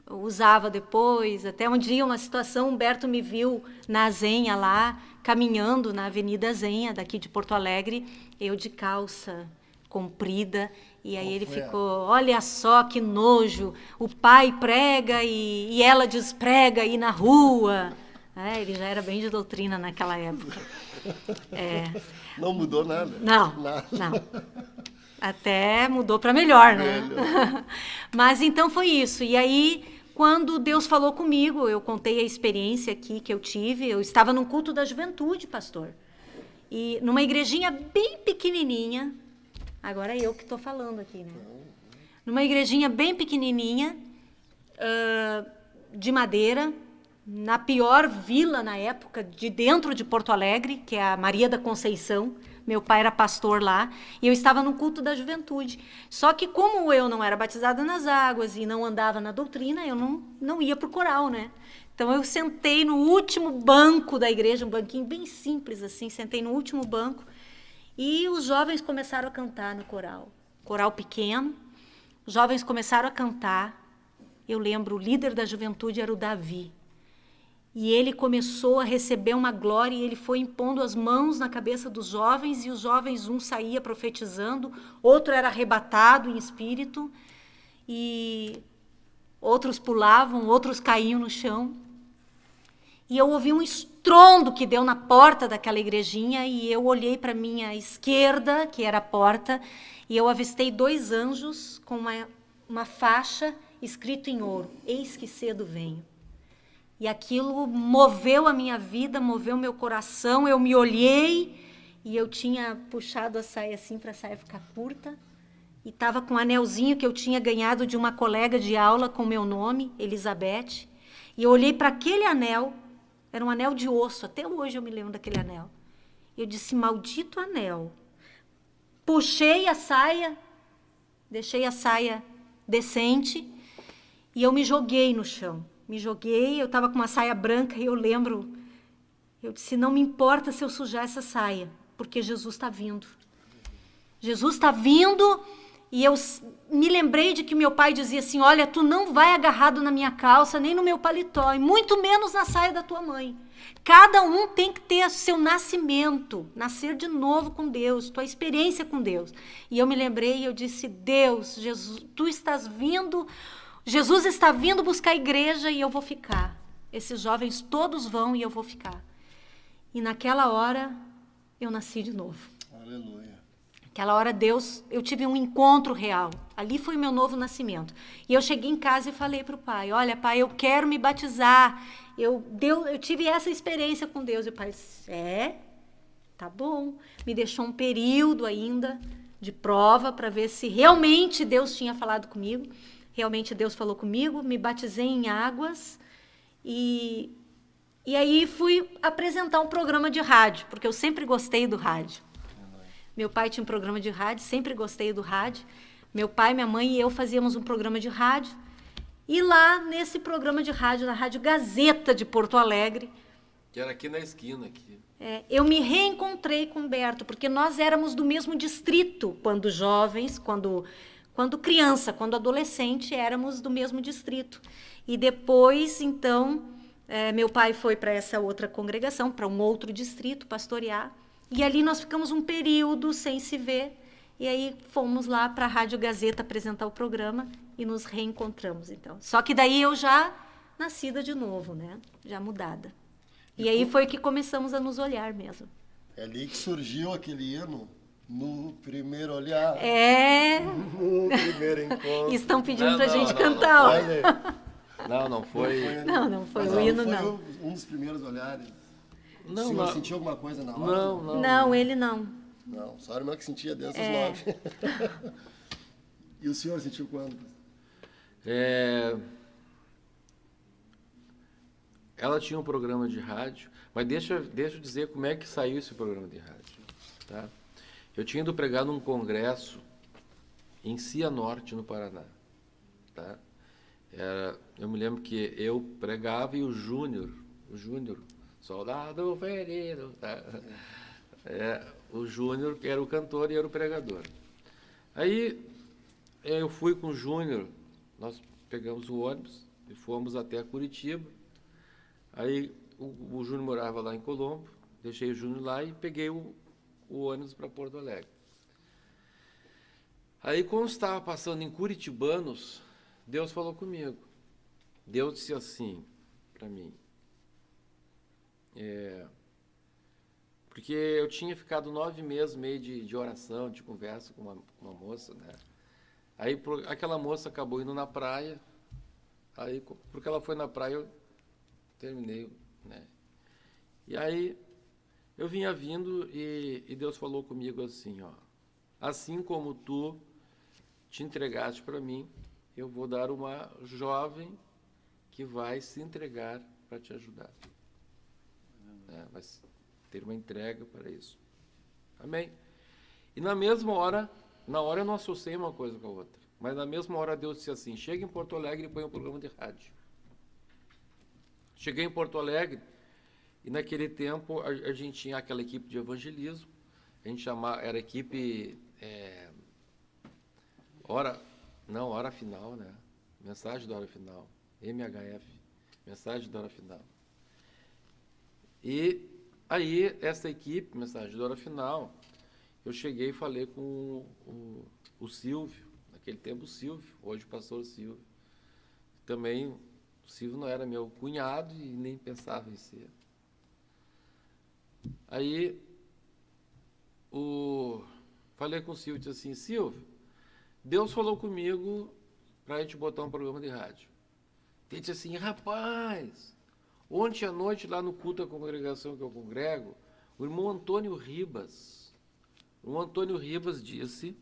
eu usava depois, até um dia, uma situação, Humberto me viu na Zenha lá, caminhando na Avenida Zenha, daqui de Porto Alegre, eu de calça comprida, e aí ele ficou: olha só que nojo, o pai prega e ela desprega aí na rua. Ele já era bem de doutrina naquela época. Não mudou nada? Não. Até mudou para melhor, né? Mas então foi isso. E aí, quando Deus falou comigo, eu contei a experiência aqui que eu tive. Eu estava num culto da juventude, pastor. E numa igrejinha bem pequenininha. Agora é eu que estou falando aqui, né? Numa igrejinha bem pequenininha, de madeira, na pior vila na época, de dentro de Porto Alegre, que é a Maria da Conceição. Meu pai era pastor lá, e eu estava no culto da juventude. Só que como eu não era batizada nas águas e não andava na doutrina, eu não ia para o coral, né? Então eu sentei no último banco da igreja, um banquinho bem simples assim, sentei no último banco, e os jovens começaram a cantar no coral. Coral pequeno, os jovens começaram a cantar. Eu lembro, o líder da juventude era o Davi. E ele começou a receber uma glória e ele foi impondo as mãos na cabeça dos jovens, e os jovens, um saía profetizando, outro era arrebatado em espírito, e outros pulavam, outros caíam no chão. E eu ouvi um estrondo que deu na porta daquela igrejinha, e eu olhei para a minha esquerda, que era a porta, e eu avistei 2 anjos com uma faixa escrito em ouro: eis que cedo venho. E aquilo moveu a minha vida, moveu meu coração. Eu me olhei e eu tinha puxado a saia assim para a saia ficar curta. E estava com um anelzinho que eu tinha ganhado de uma colega de aula com meu nome, Elizabeth. E eu olhei para aquele anel, era um anel de osso, até hoje eu me lembro daquele anel. Eu disse: maldito anel. Puxei a saia, deixei a saia decente e eu me joguei no chão. Me joguei, eu estava com uma saia branca e eu lembro, eu disse: não me importa se eu sujar essa saia, porque Jesus está vindo. Jesus está vindo. E eu me lembrei de que meu pai dizia assim: olha, tu não vai agarrado na minha calça, nem no meu paletó, e muito menos na saia da tua mãe. Cada um tem que ter seu nascimento, nascer de novo com Deus, tua experiência com Deus. E eu me lembrei e eu disse: Deus, Jesus, tu estás vindo, Jesus está vindo buscar a igreja e eu vou ficar. Esses jovens todos vão e eu vou ficar. E naquela hora eu nasci de novo. Aleluia. Naquela hora eu tive um encontro real. Ali foi o meu novo nascimento. E eu cheguei em casa e falei para o pai: olha, pai, eu quero me batizar. Eu tive essa experiência com Deus. E o pai disse: tá bom. Me deixou um período ainda de prova para ver se realmente Deus tinha falado comigo. Realmente Deus falou comigo, me batizei em águas e aí fui apresentar um programa de rádio, porque eu sempre gostei do rádio. Meu pai tinha um programa de rádio, sempre gostei do rádio. Meu pai, minha mãe e eu fazíamos um programa de rádio. E lá nesse programa de rádio, na Rádio Gazeta de Porto Alegre, Que era aqui na esquina. Aqui. Eu me reencontrei com o Humberto, porque nós éramos do mesmo distrito quando jovens, quando quando criança, quando adolescente, éramos do mesmo distrito. E depois, então, meu pai foi para essa outra congregação, para um outro distrito, pastorear. E ali nós ficamos um período sem se ver. E aí fomos lá para a Rádio Gazeta apresentar o programa e nos reencontramos, então. Só que daí eu já nascida de novo, né? Já mudada. E aí foi que começamos a nos olhar mesmo. É ali que surgiu aquele hino, No Primeiro Olhar. No primeiro encontro. Estão pedindo Não, pra não, gente não, cantar, ó. Olha aí. Não foi. Não foi Mas o hino, foi não. um dos primeiros olhares. Não, O senhor não. sentiu alguma coisa na hora? Não, ele não. Não, só a irmã que sentia desde os 9. E o senhor sentiu quando? Ela tinha um programa de rádio, mas deixa eu dizer como é que saiu esse programa de rádio. Tá? Eu tinha ido pregar num congresso em Cianorte, no Paraná. Tá? Eu me lembro que eu pregava e o Júnior, soldado ferido, tá? O Júnior era o cantor e era o pregador. Aí eu fui com o Júnior, nós pegamos o ônibus e fomos até Curitiba. Aí o Júnior morava lá em Colombo, deixei o Júnior lá e peguei o ônibus para Porto Alegre. Aí, quando estava passando em Curitibanos, Deus falou comigo. Deus disse assim para mim, porque eu tinha ficado 9 meses meio de oração, de conversa com uma moça, né? Aí aquela moça acabou indo na praia, aí porque ela foi na praia eu terminei, né? E aí eu vinha vindo e Deus falou comigo assim, ó, assim como tu te entregaste para mim, eu vou dar uma jovem que vai se entregar para te ajudar. Vai ter uma entrega para isso. Amém? E na mesma hora, eu não associei uma coisa com a outra, mas na mesma hora Deus disse assim, chega em Porto Alegre e põe um programa de rádio. Cheguei em Porto Alegre e naquele tempo a gente tinha aquela equipe de evangelismo, a gente chamava, era equipe hora final, né? Mensagem da hora final, MHF, mensagem da hora final. E aí, essa equipe, mensagem da hora final, eu cheguei e falei com o Silvio, naquele tempo o Silvio, hoje o pastor Silvio. Também, o Silvio não era meu cunhado e nem pensava em ser. Aí, falei com o Silvio e disse assim, Silvio, Deus falou comigo para a gente botar um programa de rádio. Ele disse assim, rapaz, ontem à noite lá no culto da congregação que eu congrego, o irmão Antônio Ribas disse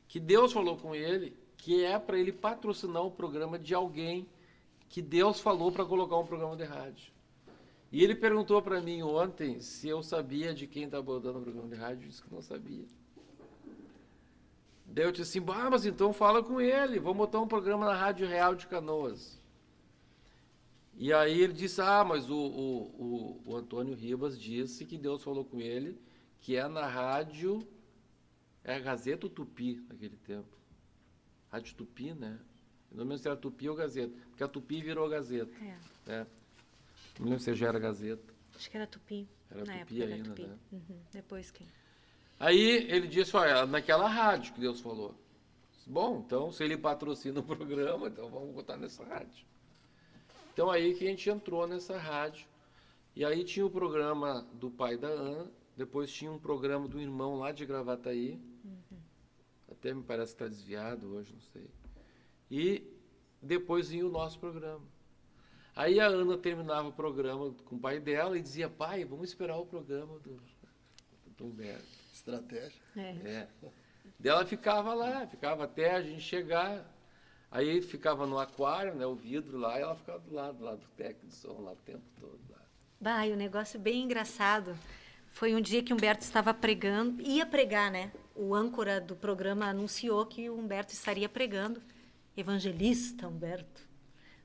que Deus falou com ele que é para ele patrocinar o programa de alguém que Deus falou para colocar um programa de rádio. E ele perguntou para mim ontem se eu sabia de quem estava botando o programa de rádio, eu disse que não sabia. Daí eu disse assim, mas então fala com ele, vamos botar um programa na Rádio Real de Canoas. E aí ele disse, mas o Antônio Ribas disse que Deus falou com ele, que é na rádio, a Gazeta ou Tupi, naquele tempo. Rádio Tupi, né? Eu não lembro se era Tupi ou Gazeta, porque a Tupi virou Gazeta. Não lembro se já era Gazeta. Acho que era Tupi. Era Na Tupi época ainda, era Tupi. né? Uhum. Depois quem? Aí ele disse, olha, naquela rádio que Deus falou. Bom, então, se ele patrocina o programa, então vamos botar nessa rádio. Então aí que a gente entrou nessa rádio. E aí tinha o programa do pai da Ana, depois tinha um programa do irmão lá de Gravataí. Até me parece que está desviado hoje, não sei. E depois vinha o nosso programa. Aí a Ana terminava o programa com o pai dela e dizia, pai, vamos esperar o programa do Humberto. Estratégia. Daí ela ficava lá, ficava até a gente chegar. Aí ficava no aquário, né, o vidro lá, e ela ficava do lado do técnico de som lá o tempo todo. Lá. E um negócio bem engraçado. Foi um dia que o Humberto estava pregando, ia pregar, né? O âncora do programa anunciou que o Humberto estaria pregando. Evangelista Humberto,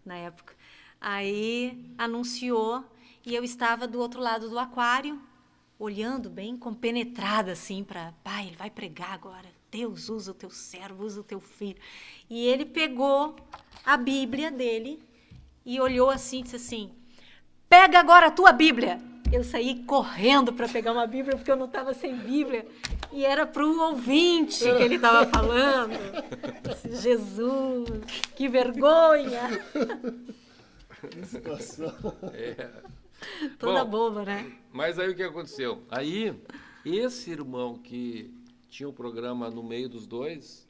na época. Aí anunciou e eu estava do outro lado do aquário, olhando bem compenetrada assim para, pai, ele vai pregar agora. Deus usa o teu servo, usa o teu filho. E ele pegou a Bíblia dele e olhou assim e disse assim, pega agora a tua Bíblia. Eu saí correndo para pegar uma Bíblia, porque eu não estava sem Bíblia. E era para o ouvinte que ele estava falando. Disse, Jesus, que vergonha. Que situação. Toda Bom, boba, né? Mas aí o que aconteceu? Aí, esse irmão que tinha o programa no meio dos dois,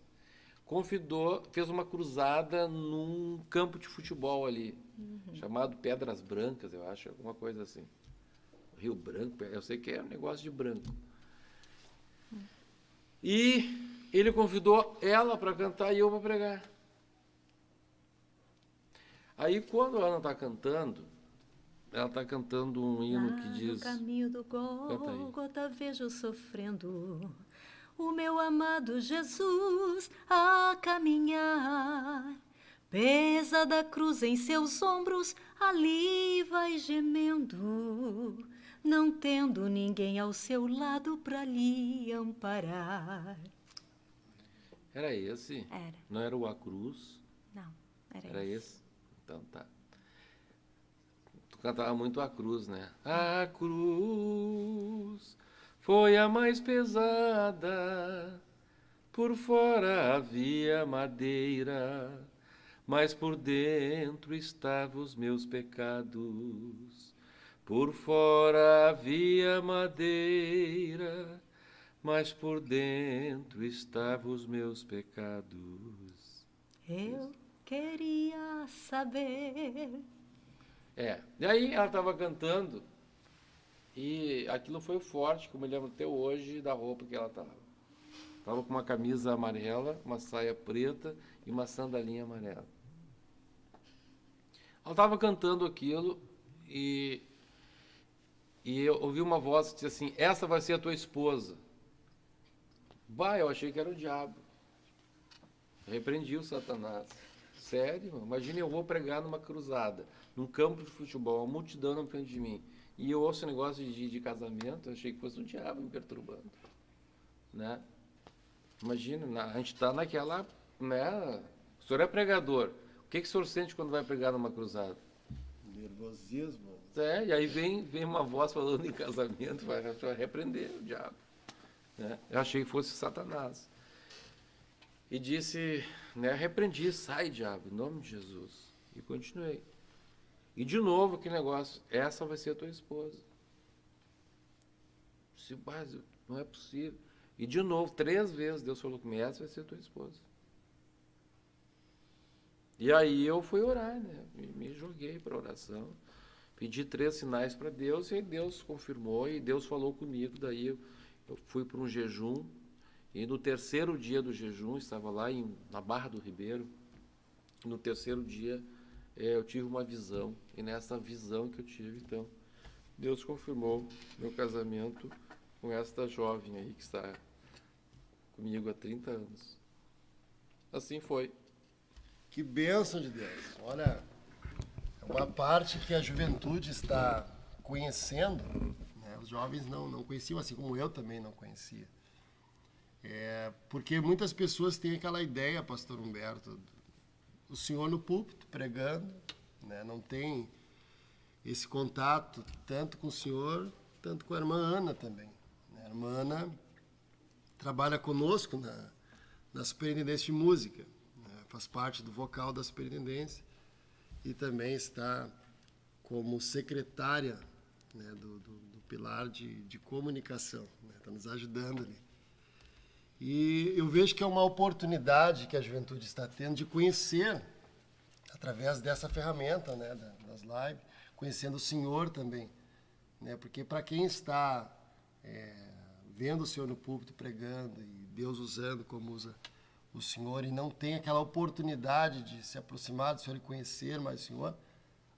convidou, fez uma cruzada num campo de futebol ali, chamado Pedras Brancas, eu acho, alguma coisa assim. Rio Branco, eu sei que é um negócio de branco. E ele convidou ela para cantar e eu para pregar. Aí quando ela está cantando, ela está cantando um hino que diz... No caminho do Gólgota vejo sofrendo o meu amado Jesus a caminhar. Pesa da cruz em seus ombros, ali vai gemendo, não tendo ninguém ao seu lado para lhe amparar. Era esse? Era. Não era o A Cruz? Não, Era esse? Então tá. Tu cantava muito A Cruz, né? A cruz foi a mais pesada, por fora havia madeira, mas por dentro estavam os meus pecados. Por fora havia madeira, mas por dentro estavam os meus pecados. Eu queria saber. E aí ela estava cantando e aquilo foi forte, que eu me lembro até hoje da roupa que ela estava. Estava com uma camisa amarela, uma saia preta e uma sandalinha amarela. Ela estava cantando aquilo e eu ouvi uma voz que disse assim, essa vai ser a tua esposa. Bah, eu achei que era o diabo. Repreendi o Satanás. Sério, imagina, eu vou pregar numa cruzada, num campo de futebol, uma multidão na frente de mim, e eu ouço um negócio de casamento, eu achei que fosse o diabo me perturbando, né? Imagina, a gente está naquela, né? O senhor é pregador, o que o senhor sente quando vai pregar numa cruzada? Nervosismo. E aí vem uma voz falando em casamento, vai repreender o diabo, né? Eu achei que fosse Satanás. E disse, né, repreendi, sai diabo, em nome de Jesus. E continuei. E de novo aquele negócio, essa vai ser a tua esposa. Disse, mas não é possível. E de novo, 3 vezes Deus falou comigo, essa vai ser a tua esposa. E aí eu fui orar, né, me joguei para oração. Pedi 3 sinais para Deus e aí Deus confirmou e Deus falou comigo. Daí eu fui para um jejum. E no 3º dia do jejum, estava lá na Barra do Ribeiro, no 3º dia eu tive uma visão, e nessa visão que eu tive, então, Deus confirmou meu casamento com esta jovem aí que está comigo há 30 anos. Assim foi. Que bênção de Deus. Olha, é uma parte que a juventude está conhecendo, né? Os jovens não conheciam, assim como eu também não conhecia. Porque muitas pessoas têm aquela ideia, pastor Humberto, o senhor no púlpito pregando, né? Não tem esse contato tanto com o senhor, tanto com a irmã Ana também, né? A irmã Ana trabalha conosco na Superintendência de Música, né? Faz parte do vocal da Superintendência e também está como secretária, né, do pilar de comunicação, né? Está nos ajudando ali. E eu vejo que é uma oportunidade que a juventude está tendo de conhecer, através dessa ferramenta, né, das lives, conhecendo o Senhor também. Né, porque para quem está vendo o Senhor no púlpito pregando e Deus usando como usa o Senhor e não tem aquela oportunidade de se aproximar do Senhor e conhecer mais o Senhor,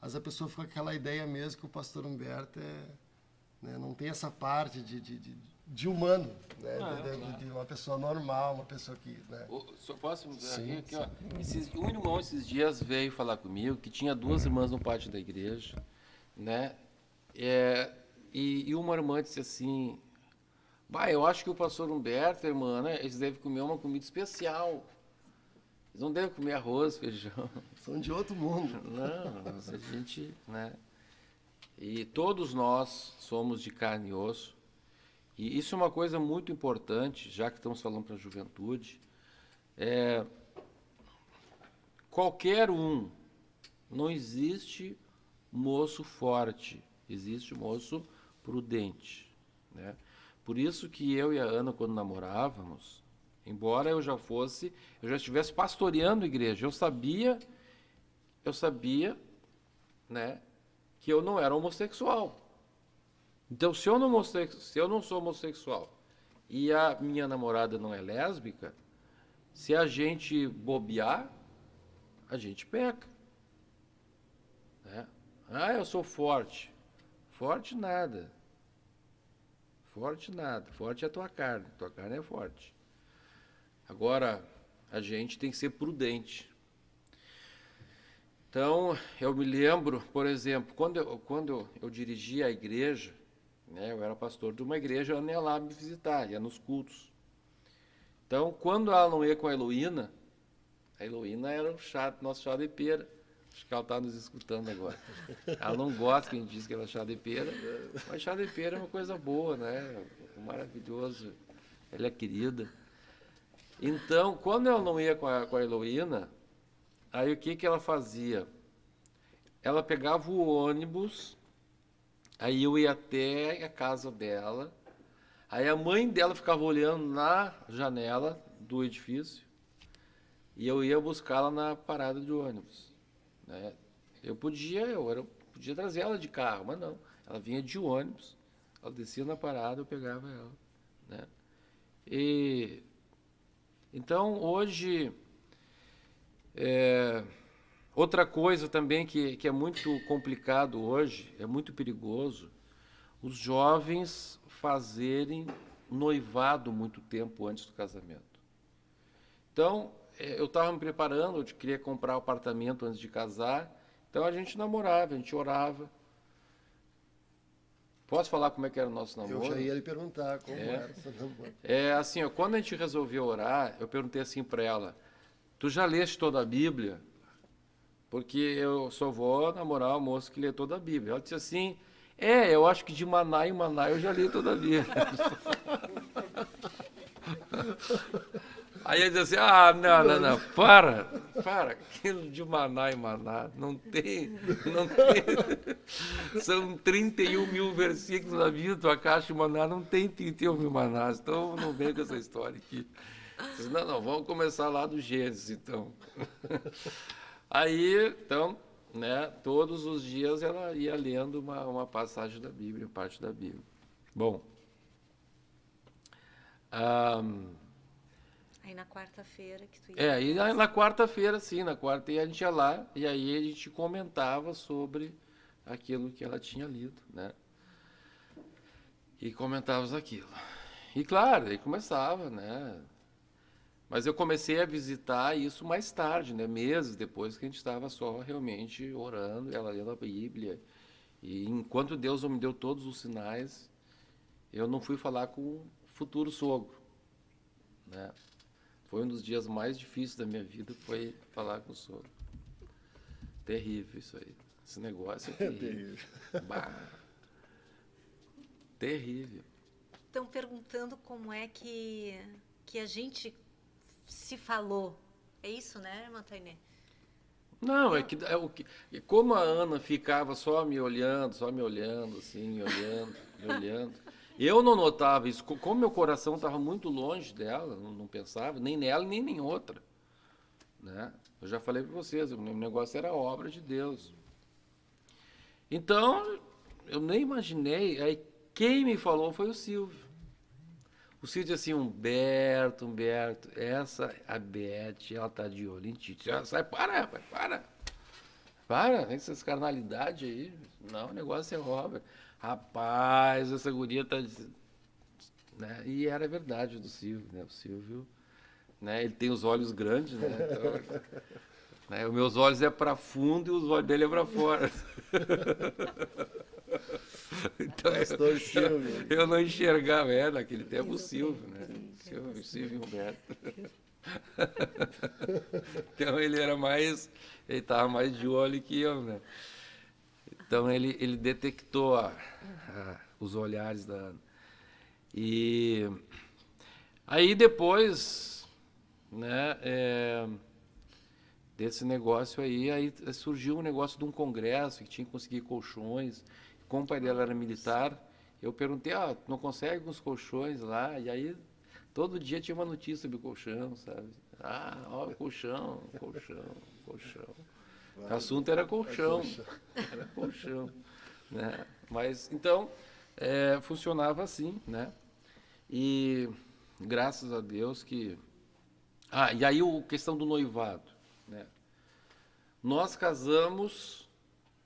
às vezes a pessoa fica com aquela ideia mesmo que o pastor Humberto né, não tem essa parte de humano, né? Claro. De uma pessoa normal, uma pessoa que... Né? Só posso... Sim, aqui, ó, um irmão esses dias veio falar comigo que tinha 2 irmãs no pátio da igreja, né? E uma irmã disse assim, Bah, eu acho que o pastor Humberto, irmã, né, eles devem comer uma comida especial. Eles não devem comer arroz, feijão. São de outro mundo. Não, mas a gente, né? E todos nós somos de carne e osso. E isso é uma coisa muito importante, já que estamos falando para a juventude. Qualquer um, não existe moço forte, existe moço prudente, né? Por isso que eu e a Ana, quando namorávamos, embora eu já estivesse pastoreando a igreja, eu sabia, né, que eu não era homossexual. Então, se eu não sou homossexual e a minha namorada não é lésbica, se a gente bobear, a gente peca, né? Ah, eu sou forte. Forte nada. Forte nada. Forte é a tua carne. Tua carne é forte. Agora, a gente tem que ser prudente. Então, eu me lembro, por exemplo, quando eu dirigia a igreja, né, eu era pastor de uma igreja, eu ia lá me visitar, ia nos cultos. Então, quando ela não ia com a Heloína era o nosso chá de pera. Acho que ela está nos escutando agora. Ela não gosta que a gente diz que ela é chá de pera, mas chá de pera é uma coisa boa, né? Maravilhoso. Ela é querida. Então, quando ela não ia com a Heloína, aí o que ela fazia? Ela pegava o ônibus, aí eu ia até a casa dela, aí a mãe dela ficava olhando na janela do edifício e eu ia buscá-la na parada de ônibus, né? Eu podia trazer ela de carro, mas não. Ela vinha de ônibus, ela descia na parada, eu pegava ela, né? Então, hoje, outra coisa também que é muito complicado hoje, é muito perigoso, os jovens fazerem noivado muito tempo antes do casamento. Então, eu estava me preparando, eu queria comprar um apartamento antes de casar, então a gente namorava, a gente orava. Posso falar como é que era o nosso namoro? Eu já ia lhe perguntar como era esse namoro. Assim, ó, quando a gente resolveu orar, eu perguntei assim para ela, tu já leste toda a Bíblia? Porque eu só vou namorar uma moça que lê toda a Bíblia. Ela disse assim, eu acho que de maná em maná eu já li toda a Bíblia. Aí ele disse assim, não, para, aquilo de maná em maná, não tem, são 31 mil versículos na Bíblia, tua caixa de maná não tem 31 mil manás, então não vem com essa história aqui. Disse, não, vamos começar lá do Gênesis, então. Aí, então, né, todos os dias ela ia lendo uma passagem da Bíblia, parte da Bíblia. Bom, Aí na quarta-feira que tu ia... e na quarta-feira, sim, na quarta a gente ia lá, e aí a gente comentava sobre aquilo que ela tinha lido, né? E comentávamos aquilo. E claro, aí começava, né? Mas eu comecei a visitar isso mais tarde, né? Meses depois que a gente estava só realmente orando, ela lendo a Bíblia. E enquanto Deus não me deu todos os sinais, eu não fui falar com o futuro sogro, né? Foi um dos dias mais difíceis da minha vida, foi falar com o sogro. Terrível isso aí. Esse negócio é terrível. Bah. Terrível. Estão perguntando como é que a gente se falou. É isso, né, irmã Tainê? Não, como a Ana ficava só me olhando, assim, me olhando. Eu não notava isso, como meu coração estava muito longe dela, não pensava, nem nela, nem em outra, né? Eu já falei para vocês, o meu negócio era obra de Deus. Então, eu nem imaginei, aí quem me falou foi o Silvio. O Silvio disse assim, Humberto, a Beth, ela tá de olho em ti. Sai, para, rapaz, para, vem essas carnalidades aí. Não, o negócio é obra. Rapaz, essa guria tá... Né? E era verdade do Silvio, né? O Silvio, né? Ele tem os olhos grandes, né? Então, Né? Os meus olhos é para fundo e os olhos dele é para fora. Então, Pastor Silvio. eu não enxergava, naquele tempo o Silvio, né? Silvio Humberto. Então ele estava mais de olho que eu, né? Então ele detectou os olhares da Ana. E aí depois, né, desse negócio aí surgiu um negócio de um congresso que tinha que conseguir colchões. Como o pai dela era militar, eu perguntei, não consegue uns colchões lá? E aí todo dia tinha uma notícia sobre o colchão, sabe? Colchão. O assunto era colchão. Era colchão. Né? Mas, então, funcionava assim, né? E graças a Deus que... e aí a questão do noivado, né? Nós casamos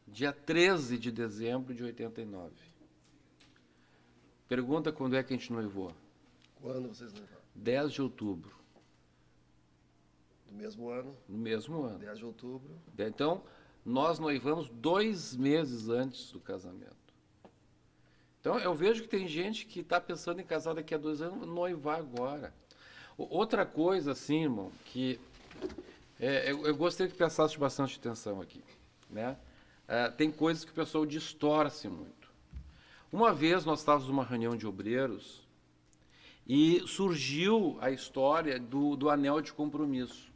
dia 13 de dezembro de 89. Pergunta quando é que a gente noivou? Quando vocês noivaram? 10 de outubro. Do mesmo ano? No mesmo ano. 10 de outubro. Então, nós noivamos 2 meses antes do casamento. Então, eu vejo que tem gente que está pensando em casar daqui a 2 anos, noivar agora. Outra coisa, assim, irmão, que eu gostaria que prestasse bastante atenção aqui, né? Tem coisas que o pessoal distorce muito. Uma vez nós estávamos numa reunião de obreiros e surgiu a história do anel de compromisso,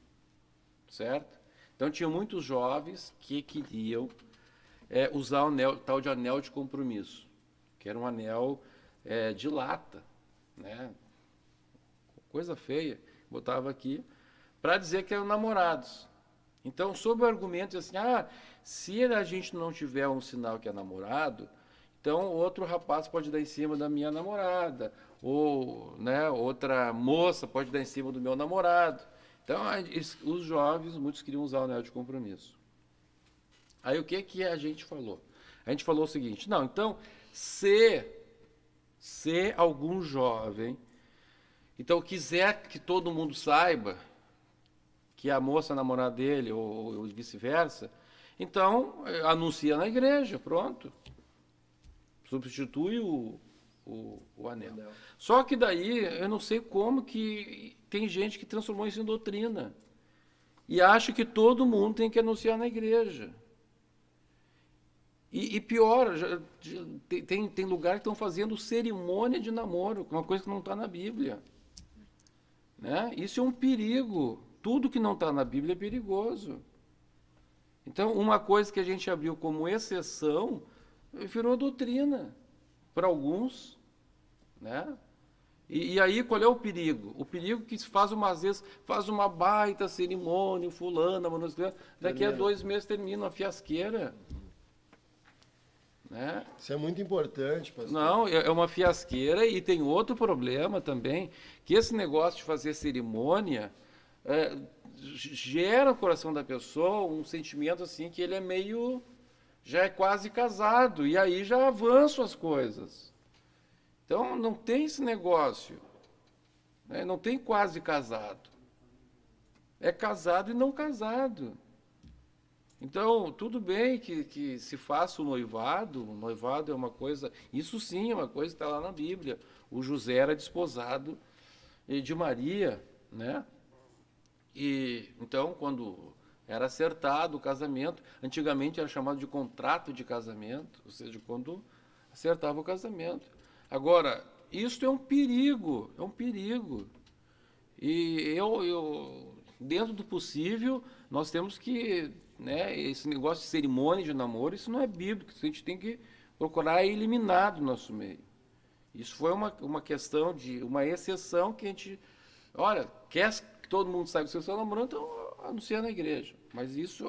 certo? Então tinha muitos jovens que queriam usar o tal de anel de compromisso, que era um anel de lata, né? Coisa feia, botava aqui, para dizer que eram namorados. Então, sob o argumento assim, se a gente não tiver um sinal que é namorado, então outro rapaz pode dar em cima da minha namorada, ou, né, outra moça pode dar em cima do meu namorado. Então, os jovens, muitos queriam usar o anel de compromisso. Aí o que a gente falou? A gente falou o seguinte, não, então, se algum jovem, então, quiser que todo mundo saiba que a moça é namorada dele, ou vice-versa, então, anuncia na igreja, pronto. Substitui o anel. Só que daí, eu não sei como que tem gente que transformou isso em doutrina. E acha que todo mundo tem que anunciar na igreja. E pior, tem lugar que estão fazendo cerimônia de namoro, uma coisa que não está na Bíblia. Né? Isso é um perigo. Tudo que não está na Bíblia é perigoso. Então, uma coisa que a gente abriu como exceção virou doutrina para alguns. Né? E aí, qual é o perigo? O perigo que às vezes faz uma baita cerimônia, fulana, daqui a 2 meses termina uma fiasqueira. Né? Isso é muito importante, pastor. Não, é uma fiasqueira e tem outro problema também, que esse negócio de fazer cerimônia gera no coração da pessoa um sentimento assim que ele é meio, já é quase casado, e aí já avançam as coisas. Então não tem esse negócio, né? Não tem quase casado. É casado e não casado. Então, tudo bem que se faça o noivado é uma coisa, isso sim é uma coisa que está lá na Bíblia. O José era desposado de Maria, né? E então, quando era acertado o casamento, antigamente era chamado de contrato de casamento, ou seja, quando acertava o casamento. Agora, isso é um perigo, E eu dentro do possível, nós temos que, né, esse negócio de cerimônia de namoro, isso não é bíblico, a gente tem que procurar eliminar do nosso meio. Isso foi uma questão de uma exceção que a gente, olha, quer que todo mundo saiba que vocês estão namorando, então anuncia na igreja. Mas isso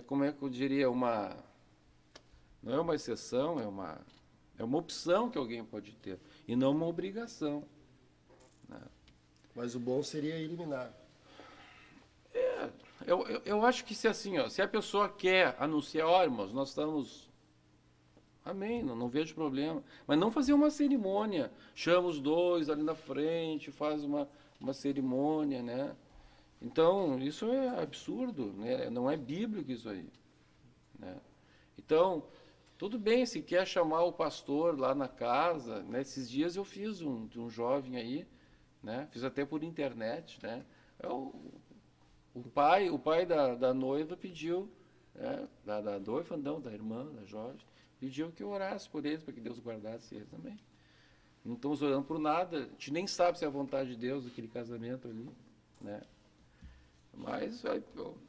como é que eu diria, não é uma exceção, é uma opção que alguém pode ter, e não uma obrigação. Né? Mas o bom seria eliminar. Eu acho que se a pessoa quer anunciar, irmãos, nós estamos... Amém, não vejo problema. Mas não fazer uma cerimônia. Chama os dois ali na frente, faz uma cerimônia, né? Então, isso é absurdo, né? Não é bíblico isso aí, né? Então, tudo bem, se quer chamar o pastor lá na casa, né? Esses dias eu fiz de um jovem aí, né? Fiz até por internet, né? É o pai da noiva pediu, né? Da noiva, não, da irmã, da jovem, pediu que eu orasse por eles, para que Deus guardasse eles também. Não estamos orando por nada, a gente nem sabe se é a vontade de Deus aquele casamento ali, né? Mas a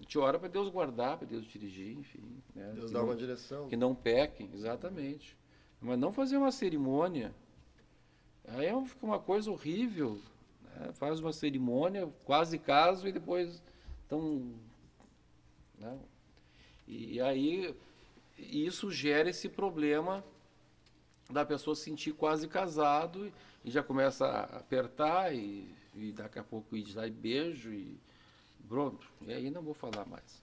gente ora para Deus guardar, para Deus dirigir, enfim. Né? Deus dá uma direção. Que não pequem, exatamente. Mas não fazer uma cerimônia. Aí fica uma coisa horrível. Né? Faz uma cerimônia, quase caso, e depois estão... Né? E aí isso gera esse problema da pessoa se sentir quase casado e já começa a apertar e daqui a pouco dar beijo e pronto. E aí não vou falar mais.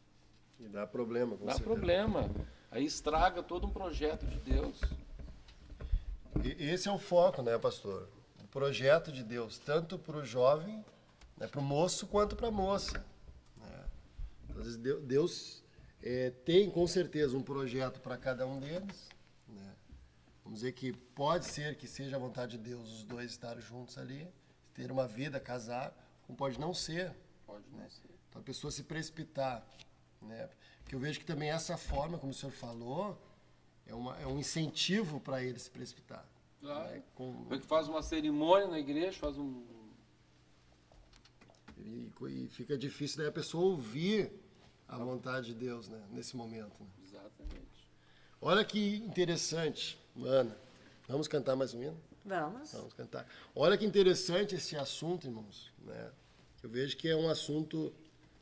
E dá problema, com Dá certeza. problema. Aí estraga todo um projeto de Deus. E esse é o foco, né, pastor? O projeto de Deus, tanto para o jovem, né, para o moço, quanto para a moça. Né? Às vezes Deus tem, com certeza, um projeto para cada um deles. Né? Vamos dizer que pode ser que seja a vontade de Deus os dois estarem juntos ali, ter uma vida, casar, como pode não ser. Pode não ser. Então a pessoa se precipitar. Né? Porque eu vejo que também essa forma, como o senhor falou, é um incentivo para ele se precipitar. Claro. Né? Porque faz uma cerimônia na igreja, faz um... E fica difícil daí a pessoa ouvir a vontade de Deus, né? Nesse momento. Né? Exatamente. Olha que interessante, Ana. Vamos cantar mais um hino? Vamos. Vamos cantar. Olha que interessante esse assunto, irmãos. Né? Eu vejo que é um assunto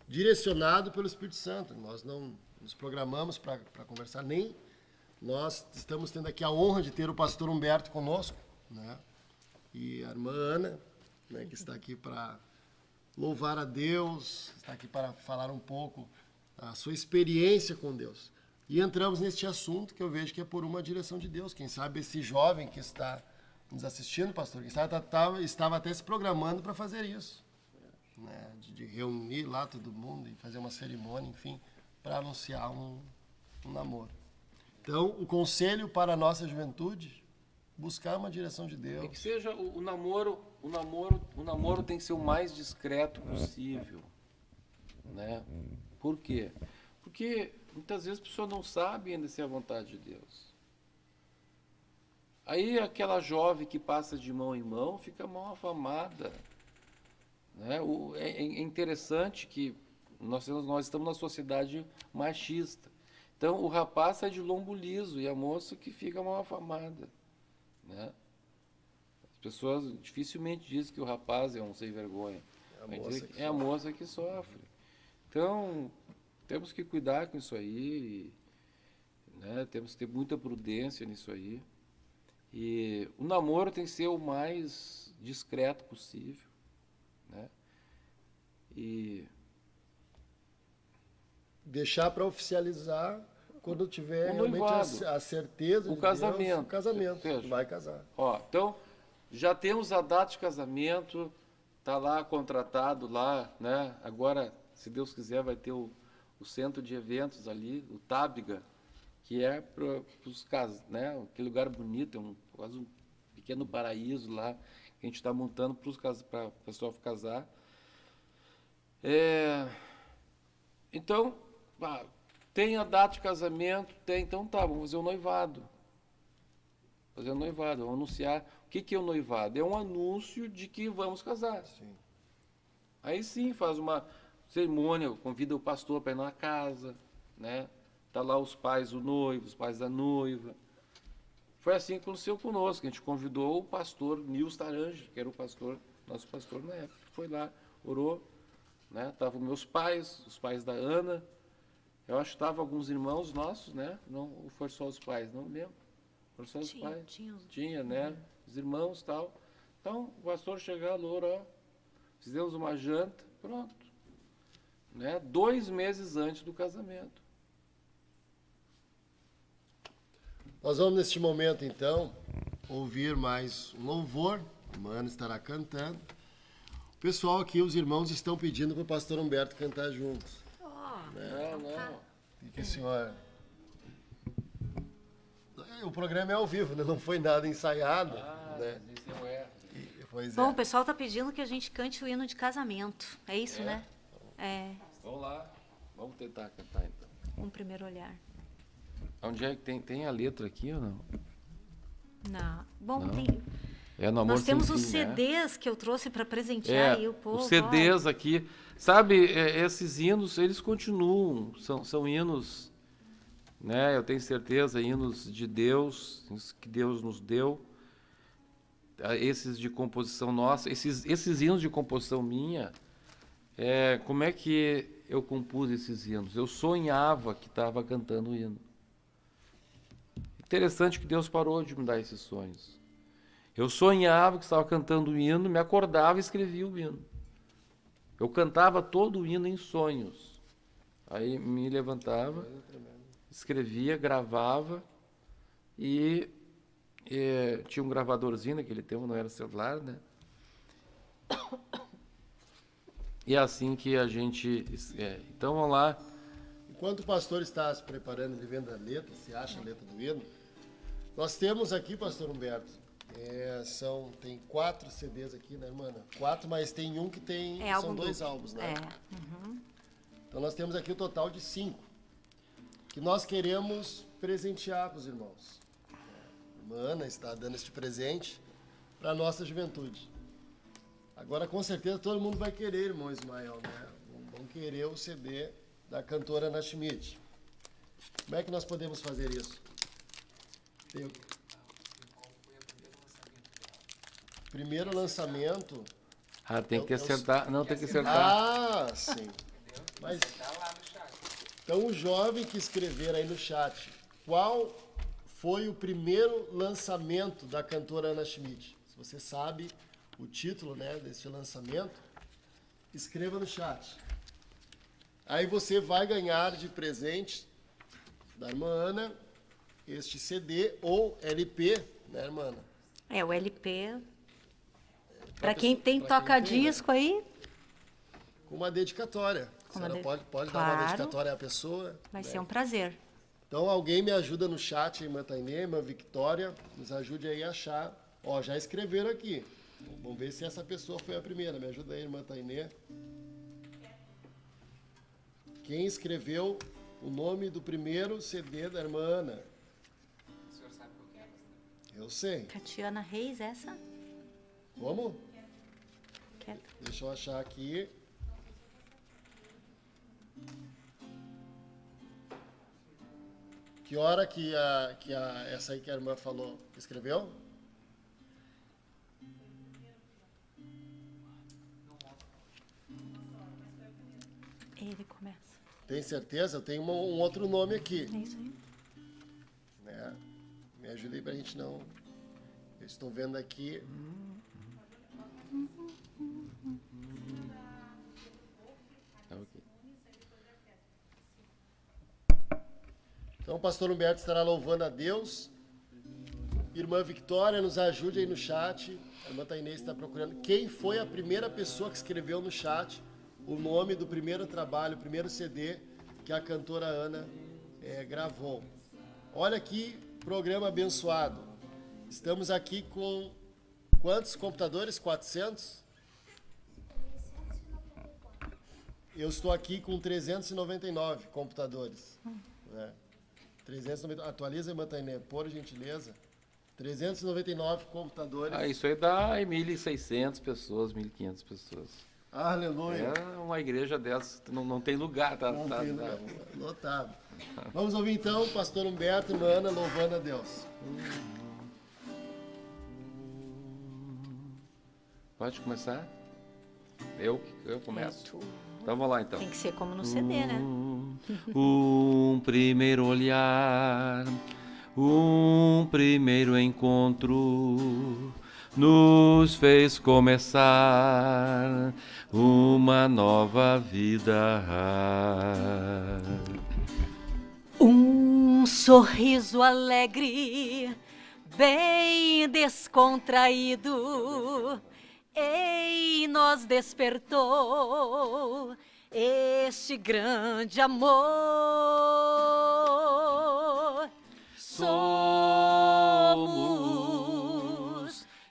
direcionado pelo Espírito Santo. Nós não nos programamos para conversar, nem nós estamos tendo aqui a honra de ter o pastor Humberto conosco, né? E a irmã Ana, né, que está aqui para louvar a Deus, está aqui para falar um pouco da sua experiência com Deus. E entramos neste assunto que eu vejo que é por uma direção de Deus. Quem sabe esse jovem que está nos assistindo, pastor, quem sabe estava até se programando para fazer isso. Né, de reunir lá todo mundo e fazer uma cerimônia, enfim, para anunciar um namoro. Então, o conselho para a nossa juventude, buscar uma direção de Deus. É que seja o namoro tem que ser o mais discreto possível, né? Por quê? Porque muitas vezes a pessoa não sabe ainda se é a vontade de Deus. Aí aquela jovem que passa de mão em mão fica mal afamada. Né? É interessante que nós estamos numa sociedade machista. Então, o rapaz sai de lombo liso e a moça que fica mal afamada. Né? As pessoas dificilmente dizem que o rapaz é um sem vergonha. É a moça que sofre. Então, temos que cuidar com isso aí. Né? Temos que ter muita prudência nisso aí. E o namoro tem que ser o mais discreto possível. Né? E deixar para oficializar quando tiver o realmente noivado, a certeza o de casamento. Deus, o casamento, Veja. vai casar. Ó, então, já temos a data de casamento, está lá contratado lá, né? Agora, se Deus quiser, vai ter o centro de eventos ali, o Tábiga, que é para os casos, né? Aquele lugar bonito, quase um pequeno paraíso lá, que a gente está montando para o pessoal casar. Então, tem a data de casamento, então tá, vamos fazer o noivado. Vamos anunciar. O que é o noivado? É um anúncio de que vamos casar. Sim. Aí sim, faz uma cerimônia, convida o pastor para ir na casa, né? Tá lá os pais do noivo, os pais da noiva. Foi assim que aconteceu conosco. A gente convidou o pastor Nils Tarange, que era o pastor, nosso pastor na época. Foi lá, orou, né? Estavam meus pais, os pais da Ana. Eu acho que estavam alguns irmãos nossos, né? Não foi só os pais, não lembro. Foram só os pais. Tinha, né? Os irmãos e tal. Então, o pastor chegou, orou, fizemos uma janta, pronto. Né? 2 meses antes do casamento. Nós vamos neste momento, então, ouvir mais um louvor. O Mano estará cantando. Pessoal aqui, os irmãos estão pedindo para o pastor Humberto cantar junto. Não. E que a senhora... O programa é ao vivo, né? Não foi nada ensaiado. Né? Mas isso é um erro. Pois Bom, é. o pessoal tá pedindo que a gente cante o hino de casamento. É isso, né? É, Vamos lá. Vamos tentar cantar então. um primeiro olhar. Onde é que tem a letra aqui ou não? Não. Bom, Não. tem... É no Amor Nós temos Sem os Fim, né? CDs que eu trouxe para presentear aí o povo. Os CDs aqui. Sabe, esses hinos, eles continuam. São hinos, né? Eu tenho certeza, hinos de Deus, que Deus nos deu. Esses de composição nossa, esses hinos de composição minha, como é que eu compus esses hinos? Eu sonhava que estava cantando o hino. Interessante que Deus parou de me dar esses sonhos. Eu sonhava que estava cantando o hino, me acordava e escrevia o hino. Eu cantava todo o hino em sonhos. Aí me levantava, escrevia, gravava e tinha um gravadorzinho naquele tempo, não era celular, né? E é assim que a gente... Então, vamos lá. Enquanto o pastor está se preparando e vendo a letra, se acha a letra do hino, nós temos aqui, pastor Humberto, tem 4 CDs aqui, né, irmã? 4, mas tem um que tem... são 2 álbuns, né? Então nós temos aqui o total de 5, que nós queremos presentear para os irmãos. A irmã Ana está dando este presente para a nossa juventude. Agora, com certeza, todo mundo vai querer, irmão Ismael, né? Vão querer o CD da cantora Ana Schmidt. Como é que nós podemos fazer isso? Primeiro lançamento... Tem que acertar. Não, tem que acertar. Ah, sim. Mas, então, o jovem que escrever aí no chat, qual foi o primeiro lançamento da cantora Ana Schmidt? Se você sabe o título, né, desse lançamento, escreva no chat. Aí você vai ganhar de presente da irmã Ana este CD ou LP, né, irmã Ana? O LP. Para quem tem toca-disco aí, Com uma dedicatória. A senhora pode dar uma dedicatória à pessoa. vai né? ser um prazer. Então alguém me ajuda no chat, irmã Tainê, irmã Victória, nos ajude aí a achar. Ó, já escreveram aqui. Vamos ver se essa pessoa foi a primeira. Me ajuda aí, irmã Tainê. Quem escreveu o nome do primeiro CD da irmã Ana? O senhor sabe qual que é, pastor? Eu sei. Catiana Reis, essa? Como? Quer- Deixa eu achar aqui. Que hora que essa aí que a irmã falou, escreveu? Ele começa. Tem certeza? Eu tenho um outro nome aqui. É isso aí. Né? Me ajuda aí pra gente não... Eu estou vendo aqui... Ok. Então o pastor Humberto estará louvando a Deus. Irmã Victória, nos ajude aí no chat. A irmã Tainês está procurando quem foi a primeira pessoa que escreveu no chat o nome do primeiro trabalho, o primeiro CD que a cantora Ana gravou. Olha que programa abençoado. Estamos aqui com quantos computadores? 400? Eu estou aqui com 399 computadores. Né? 390, atualiza, irmã Tainê, por gentileza. 399 computadores. Isso aí dá 1.600 pessoas, 1.500 pessoas. Aleluia. Uma igreja dessa não tem lugar, tá? Não tá, tem tá. lugar. Lotado. Vamos ouvir então o pastor Humberto e irmã Ana louvando a Deus. Pode começar? Eu começo. Tu- Então vamos lá então. Tem que ser como no CD, né? Um primeiro olhar, um primeiro encontro nos fez começar uma nova vida. Um sorriso alegre, bem descontraído, Ei, nos despertou este grande amor. Somos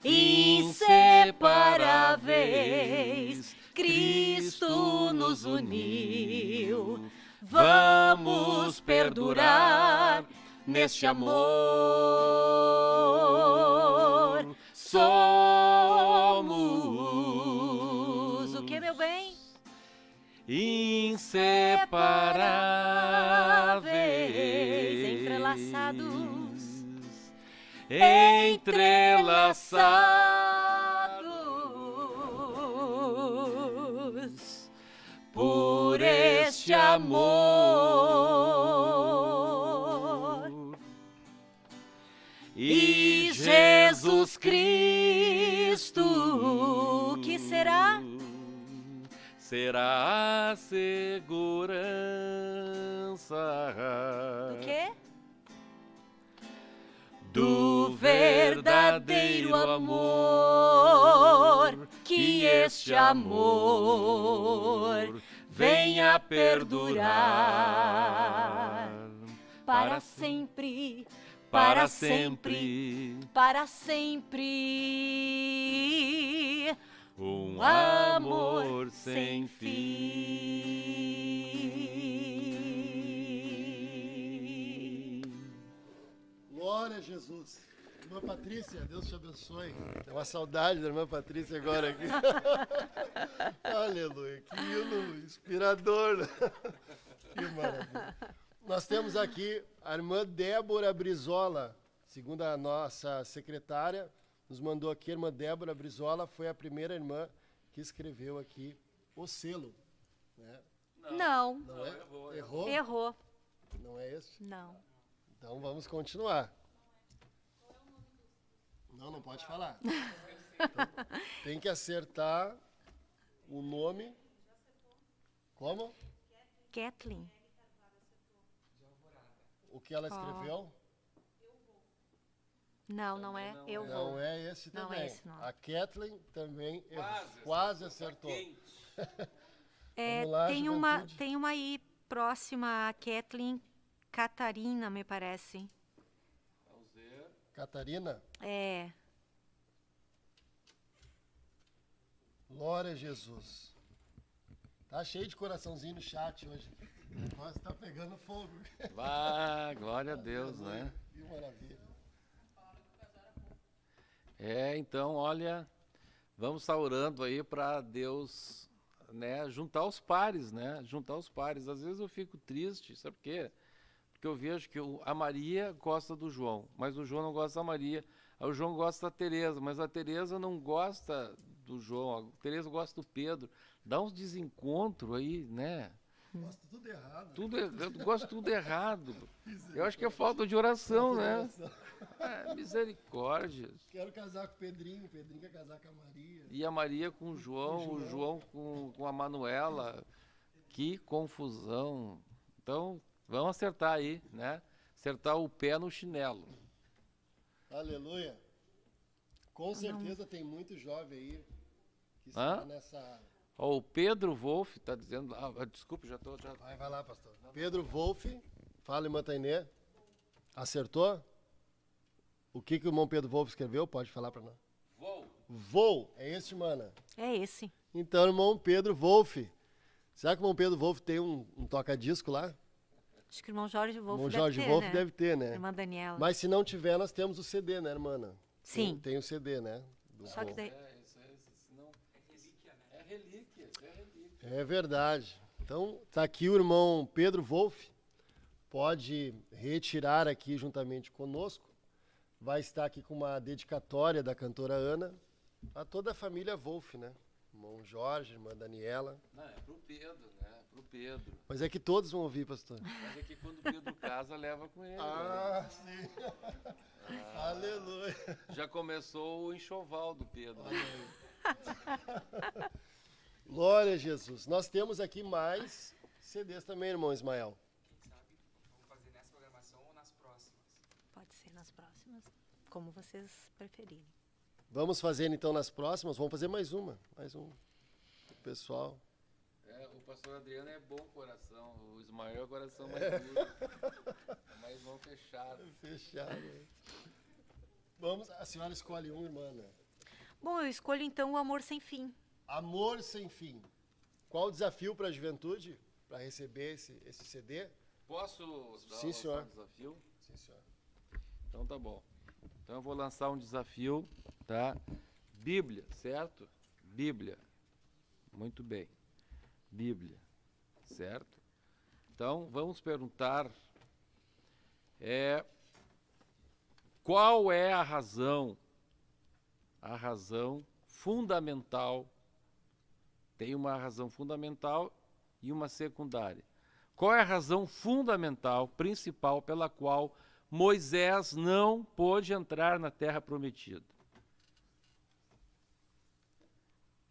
inseparáveis, Cristo nos uniu. Vamos perdurar neste amor. Somos o que, meu bem? Inseparáveis, entrelaçados por este amor. E Jesus Cristo, que será? Será a segurança. Do quê? Do verdadeiro amor, que este amor venha perdurar para sempre, para sempre, para sempre. um amor sem fim. Glória a Jesus. Irmã Patrícia, Deus te abençoe. Tem uma saudade da irmã Patrícia agora aqui. Aleluia, que hino inspirador. Né? Que maravilha. Nós temos aqui a irmã Débora Brizola, segundo a nossa secretária, nos mandou aqui, a irmã Débora Brizola foi a primeira irmã que escreveu aqui o selo. Né? Não. Não é? Errou? Errou. Não é esse? Não. Então vamos continuar. Não pode falar. Então, tem que acertar o nome. Como? Kathleen. O que ela escreveu? Não, não é. Eu Não vou. é esse Não também. é esse, não. A Kathleen também quase acertou. É, Vamos lá, juventude. tem uma aí próxima a Kathleen Catarina, me parece. Catarina? É. Glória a Jesus. Tá cheio de coraçãozinho no chat hoje. Nossa, tá pegando fogo. Vá, glória a Deus, né? Que maravilha. Então, olha, vamos estar orando aí para Deus, né, juntar os pares, né? Juntar os pares. Às vezes eu fico triste, sabe por quê? Porque eu vejo que a Maria gosta do João, mas o João não gosta da Maria. Aí o João gosta da Teresa, mas a Teresa não gosta do João. A Teresa gosta do Pedro. Dá uns desencontros aí, né? Gosto tudo errado. Eu gosto tudo errado. Eu acho que é falta de oração, né? Misericórdia. Quero casar com o Pedrinho quer casar com a Maria. E a Maria com o João com a Manuela. Que confusão. Então, vamos acertar aí, né? Acertar o pé no chinelo. Aleluia. Com certeza tem muito jovem aí que está nessa... Ó, o Pedro Wolff está dizendo... desculpa, já estou... Vai lá, pastor. Pedro Wolff, fala, irmã Tainê. Acertou? O que o irmão Pedro Wolff escreveu? Pode falar para nós. Vou. É esse, mana? É esse. Então, irmão Pedro Wolff. Será que o irmão Pedro Wolff tem um toca-disco lá? Acho que o irmão Jorge Wolff O deve Jorge ter, Wolff né? deve ter, né? Irmã Daniela. Mas se não tiver, nós temos o CD, né, irmã? Sim. Tem o CD, né? Do Só que Wolff. daí... É relíquia. É verdade. Então, tá aqui o irmão Pedro Wolff. Pode retirar aqui juntamente conosco. Vai estar aqui com uma dedicatória da cantora Ana a toda a família Wolff, né? Irmão Jorge, irmã Daniela. Não, é pro Pedro, né? Pro Pedro. Mas é que todos vão ouvir, pastor. Mas é que quando o Pedro casa, leva com ele. Ah, sim. Aleluia. Já começou o enxoval do Pedro. Glória a Jesus. Nós temos aqui mais CDs também, irmão Ismael. Quem sabe vamos fazer nessa programação ou nas próximas? Pode ser nas próximas, como vocês preferirem. Vamos fazer então nas próximas, vamos fazer mais um. Pessoal. O pastor Adriano é bom coração, o Ismael é coração mais duro. Mais mão fechada. Fechado. Vamos, a senhora escolhe um, irmã, né? Bom, eu escolho então o Amor Sem Fim. Amor Sem Fim. Qual o desafio para a juventude, para receber esse CD? Posso Sim, senhor. um desafio? Sim, senhor. Então tá bom. Então eu vou lançar um desafio, tá? Bíblia, certo? Bíblia. Muito bem. Bíblia, certo? Então vamos perguntar qual é a razão fundamental, tem uma razão fundamental e uma secundária. Qual é a razão fundamental, principal, pela qual Moisés não pôde entrar na terra prometida?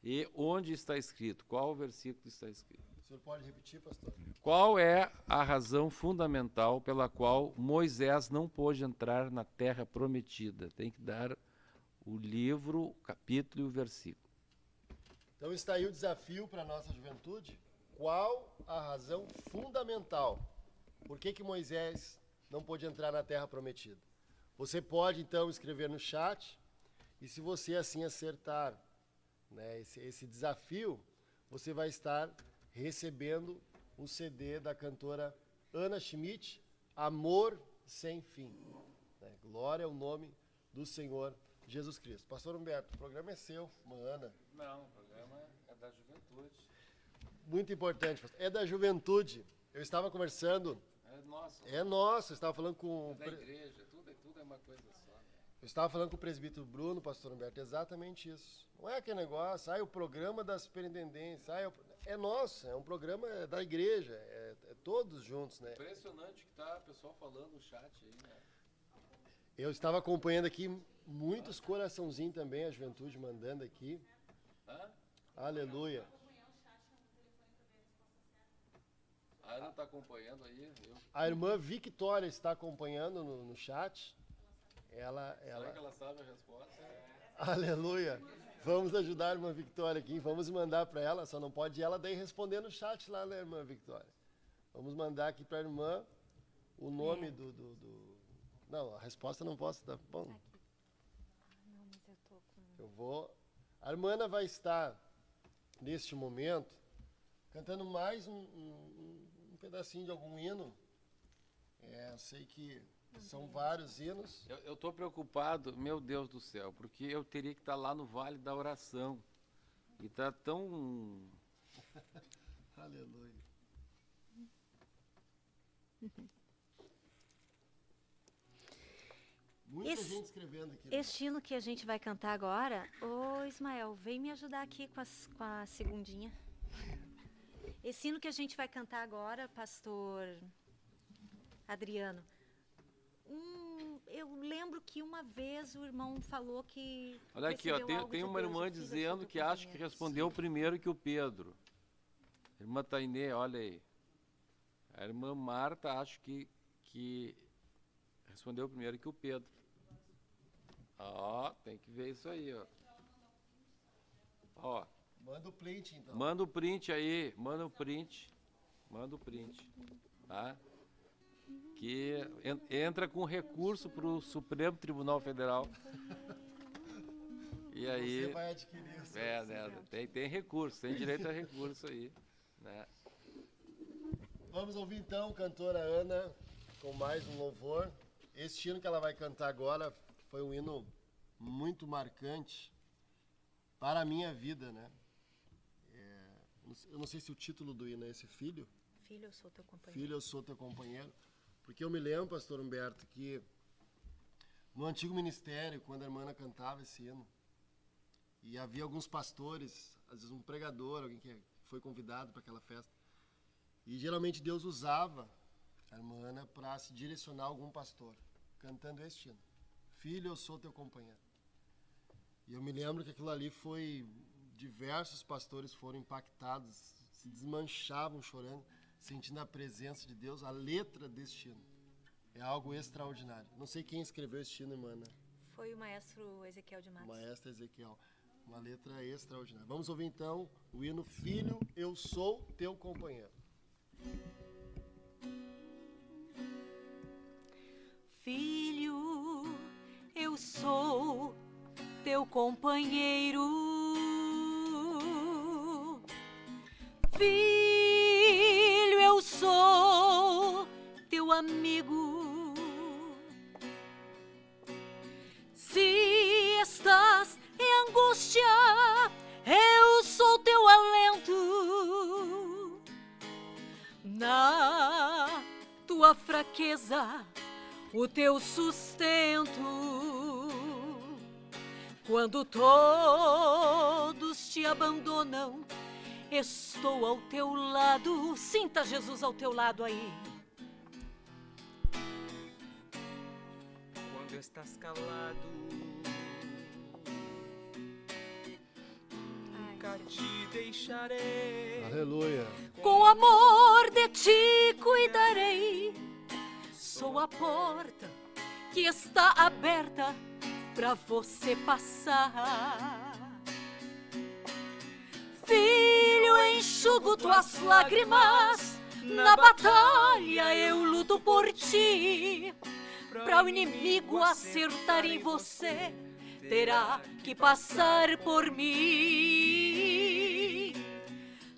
E onde está escrito? Qual versículo está escrito? O senhor pode repetir, pastor? Qual é a razão fundamental pela qual Moisés não pôde entrar na terra prometida? Tem que dar o livro, o capítulo e o versículo. Então está aí o desafio para a nossa juventude. Qual a razão fundamental? Por que Moisés não pôde entrar na terra prometida? Você pode então escrever no chat, e se você assim acertar, né, esse desafio, você vai estar recebendo o CD da cantora Ana Schmidt, Amor Sem Fim. Né? Glória ao nome do Senhor Jesus Cristo. Pastor Humberto, o programa é seu, Ana. Não, o programa é da juventude. Muito importante, pastor. É da juventude. Eu estava conversando. É nosso. É nosso. Eu estava falando com. É da igreja, tudo é uma coisa só. Eu estava falando com o presbítero Bruno, pastor Humberto, exatamente isso. Não é aquele negócio, o programa da superintendência, é nosso, é um programa da igreja, é todos juntos, né? Impressionante que tá o pessoal falando no chat aí, né? Eu estava acompanhando aqui muitos coraçãozinhos também, a juventude mandando aqui. Hã? Aleluia. A Ana está acompanhando aí. A irmã Victória está acompanhando no chat. Será que ela sabe a resposta? Aleluia. Vamos ajudar a irmã Victória aqui. Vamos mandar para ela. Só não pode ela daí responder no chat lá, né, irmã Victória? Vamos mandar aqui para a irmã o nome do... Não, a resposta não posso dar. Bom. Não, mas eu tô com... Eu vou... A irmã Ana vai estar, neste momento, cantando mais um pedacinho de algum hino. Eu sei que são vários hinos. Eu estou preocupado, meu Deus do céu, porque eu teria que estar lá no Vale da Oração. E está tão... Aleluia. Muita gente escrevendo aqui. Este hino que a gente vai cantar agora, ô Ismael, vem me ajudar aqui com a segundinha. Esse hino que a gente vai cantar agora, pastor Adriano, eu lembro que uma vez o irmão falou que... Olha aqui, ó, tem uma irmã dizendo que acha que respondeu primeiro que o Pedro. Irmã Tainê, olha aí. A irmã Marta acho que respondeu primeiro que o Pedro. Ó, tem que ver isso aí, ó. Ó. Manda o print, então. Manda o print aí, manda o print, tá? Que entra com recurso para o Supremo Tribunal Federal. E aí... Você vai adquirir o seu. né? Tem recurso, tem direito a recurso aí, né? Vamos ouvir então cantora Ana com mais um louvor. Este hino que ela vai cantar agora foi um hino muito marcante para a minha vida, né? Eu não sei se o título do hino é esse, Filho. Filho, eu sou teu companheiro. Filho, eu sou teu companheiro. Porque eu me lembro, pastor Humberto, que no antigo ministério, quando a irmã Ana cantava esse hino, e havia alguns pastores, às vezes um pregador, alguém que foi convidado para aquela festa, e geralmente Deus usava a irmã Ana para se direcionar a algum pastor, cantando este hino. Filho, eu sou teu companheiro. E eu me lembro que aquilo ali foi... Diversos pastores foram impactados, se desmanchavam chorando, sentindo a presença de Deus. A letra deste hino é algo extraordinário. Não sei quem escreveu este hino, irmã Ana. Foi o maestro Ezequiel de Matos. Maestro Ezequiel. Uma letra extraordinária. Vamos ouvir então o hino Filho, eu sou teu companheiro. Filho, eu sou teu companheiro. Filho, eu sou teu amigo. Se estás em angústia, eu sou teu alento. Na tua fraqueza, o teu sustento. Quando todos te abandonam, estou ao teu lado. Sinta Jesus ao teu lado aí. Quando estás calado, nunca te deixarei. Aleluia. Com amor de ti cuidarei. Sou a porta que está aberta pra você passar. Filho, enxugo tuas lágrimas. Na batalha eu luto por ti. Pra o inimigo acertar em você, terá que passar por mim.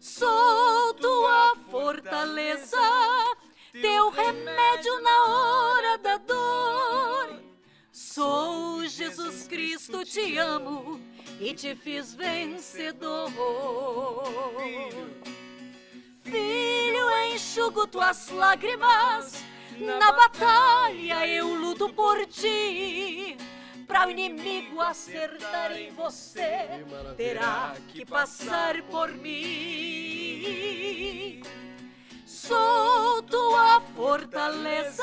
Sou tua fortaleza, teu remédio na hora da dor. Sou Jesus Cristo, te amo e te fiz vencedor. Filho, enxugo tuas lágrimas. Na batalha eu luto por ti. Pra o inimigo acertar em você, terá que passar por mim. Sou tua fortaleza,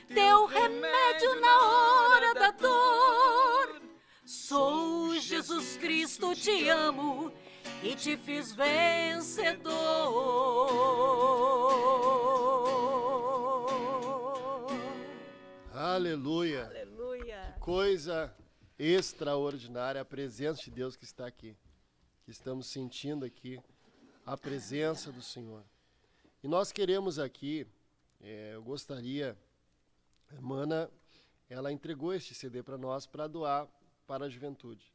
teu remédio na hora da dor. Sou Jesus Cristo, te amo e te fiz vencedor. Aleluia. Aleluia. Coisa extraordinária a presença de Deus que está aqui. Que estamos sentindo aqui a presença do Senhor. E nós queremos aqui, eu gostaria, a irmã, ela entregou este CD para nós para doar para a juventude.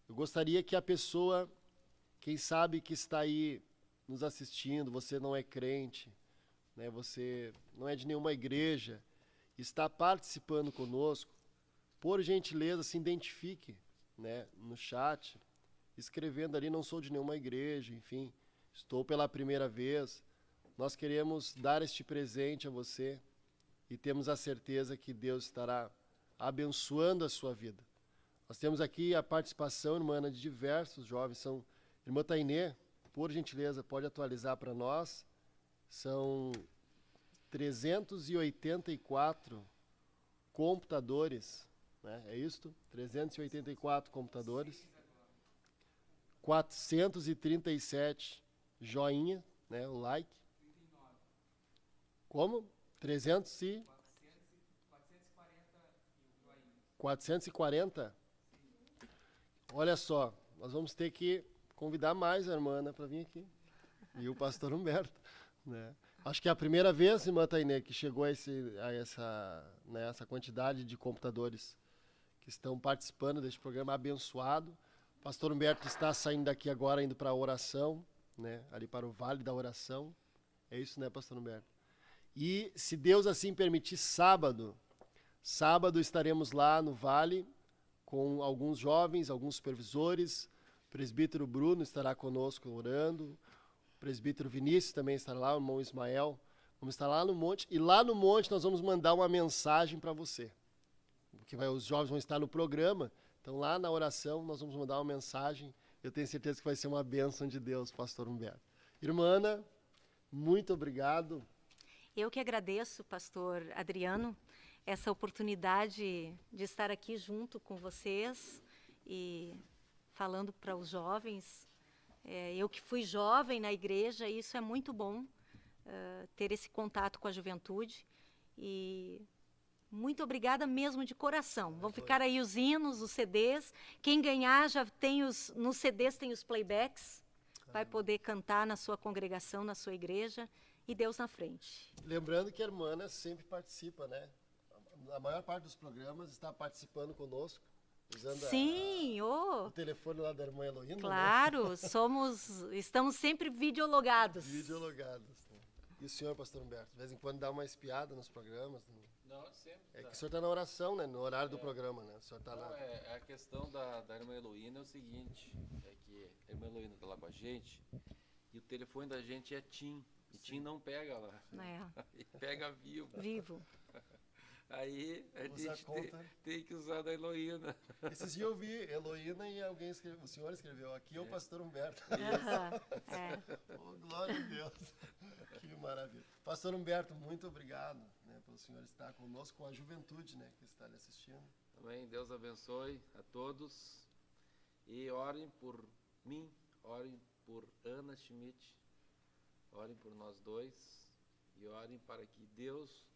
Eu gostaria que a pessoa, quem sabe que está aí nos assistindo, você não é crente, né, você não é de nenhuma igreja, está participando conosco, por gentileza se identifique, né, no chat, escrevendo ali, não sou de nenhuma igreja, enfim, estou pela primeira vez. Nós queremos dar este presente a você e temos a certeza que Deus estará abençoando a sua vida. Nós temos aqui a participação, irmã, de diversos jovens. Irmã Tainê, por gentileza, pode atualizar para nós. São 384 computadores, né? É isto? 384 computadores. 437 joinha, né? O like. Como? 440? Olha só, nós vamos ter que convidar mais a irmã, né, para vir aqui. E o pastor Humberto, né? Acho que é a primeira vez, irmã Tainê, que chegou a essa quantidade de computadores que estão participando deste programa abençoado. O pastor Humberto está saindo daqui agora, indo para a oração, né, ali para o Vale da Oração. É isso, né, pastor Humberto? E, se Deus assim permitir, sábado estaremos lá no Vale com alguns jovens, alguns supervisores. O presbítero Bruno estará conosco orando. O presbítero Vinícius também estará lá, o irmão Ismael. Vamos estar lá no monte. E lá no monte nós vamos mandar uma mensagem para você. Porque os jovens vão estar no programa. Então lá na oração nós vamos mandar uma mensagem. Eu tenho certeza que vai ser uma bênção de Deus, pastor Humberto. Irmã Ana, muito obrigado. Eu que agradeço, pastor Adriano, essa oportunidade de estar aqui junto com vocês e falando para os jovens. Eu que fui jovem na igreja, isso é muito bom, ter esse contato com a juventude. E Muito obrigada mesmo de coração. Vão ficar aí os hinos, os CDs. Quem ganhar já tem nos CDs tem os playbacks. Vai poder cantar na sua congregação, na sua igreja. E Deus na frente. Lembrando que a irmã sempre participa, né? A maior parte dos programas está participando conosco, usando Sim, o telefone lá da irmã Heloína. claro, Né? estamos sempre videologados. Videologados. Né? E o senhor, pastor Humberto, de vez em quando dá uma espiada nos programas? Né? Não, sempre. É que o senhor está na oração, né? No horário do programa, né? O senhor está Não, lá. a questão da irmã Heloína é o seguinte, é que a irmã Heloína está lá com a gente e o telefone da gente é TIM. E TIM não pega lá. É. Pega vivo. Vivo. Aí a Usa gente a conta. tem que usar da Heloína. Esses dias eu vi Heloína e alguém escreveu, o senhor escreveu, aqui é o pastor Humberto. Oh, glória a Deus. Que maravilha. Pastor Humberto, muito obrigado, né, pelo senhor estar conosco, com a juventude, né, que está lhe assistindo. Também Deus abençoe a todos e orem por mim, orem por Ana Schmidt, orem por nós dois e orem para que Deus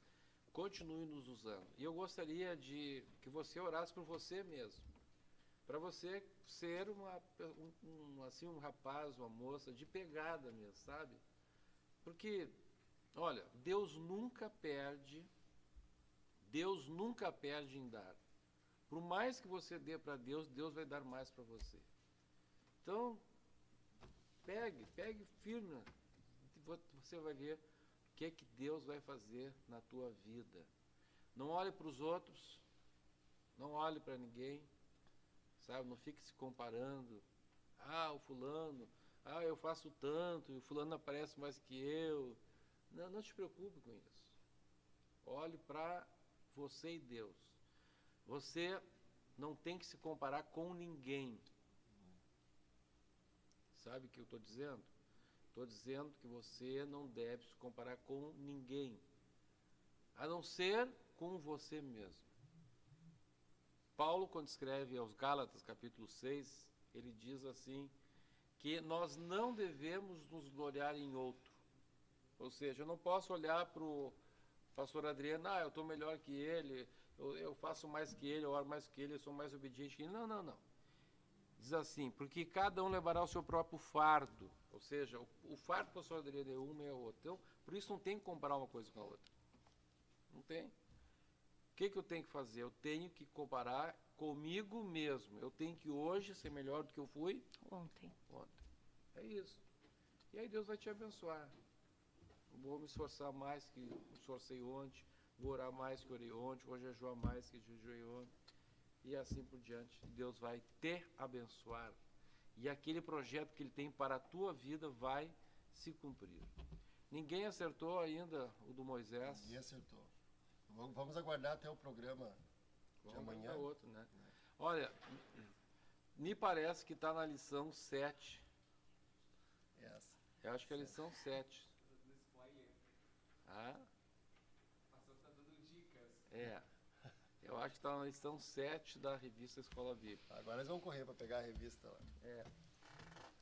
continue nos usando. E eu gostaria de que você orasse por você mesmo, para você ser um rapaz, uma moça de pegada mesmo, sabe? Porque, olha, Deus nunca perde em dar. Por mais que você dê para Deus, Deus vai dar mais para você. Então, pegue firme. Você vai ver o que é que Deus vai fazer na tua vida. Não olhe para os outros, não olhe para ninguém, sabe? Não fique se comparando. O fulano, eu faço tanto, e o fulano aparece mais que eu. Não te preocupe com isso. Olhe para você e Deus. Você não tem que se comparar com ninguém. Sabe o que eu estou dizendo? Estou dizendo que você não deve se comparar com ninguém, a não ser com você mesmo. Paulo, quando escreve aos Gálatas, capítulo 6, ele diz assim, que nós não devemos nos gloriar em outro. Ou seja, eu não posso olhar para o pastor Adriano, eu estou melhor que ele, eu faço mais que ele, eu oro mais que ele, eu sou mais obediente que ele. Não. Diz assim, porque cada um levará o seu próprio fardo. Ou seja, o fardo do pastor Adriano é um e é outro. Então, por isso não tem que comparar uma coisa com a outra. Não tem. O que eu tenho que fazer? Eu tenho que comparar comigo mesmo. Eu tenho que hoje ser melhor do que eu fui Ontem. É isso. E aí Deus vai te abençoar. Eu vou me esforçar mais que me esforcei ontem. Vou orar mais que orei ontem. Vou jejuar mais que jejuei ontem. E assim por diante. Deus vai te abençoar. E aquele projeto que Ele tem para a tua vida vai se cumprir. Ninguém acertou ainda o do Moisés. Ninguém acertou. Vamos aguardar até o programa de amanhã. Outro, né? Olha, me parece que está na lição 7. Essa. Eu acho que é a lição 7. O pastor está dando dicas. Eu acho que está na lição 7 da revista Escola Bíblica. Agora eles vão correr para pegar a revista lá.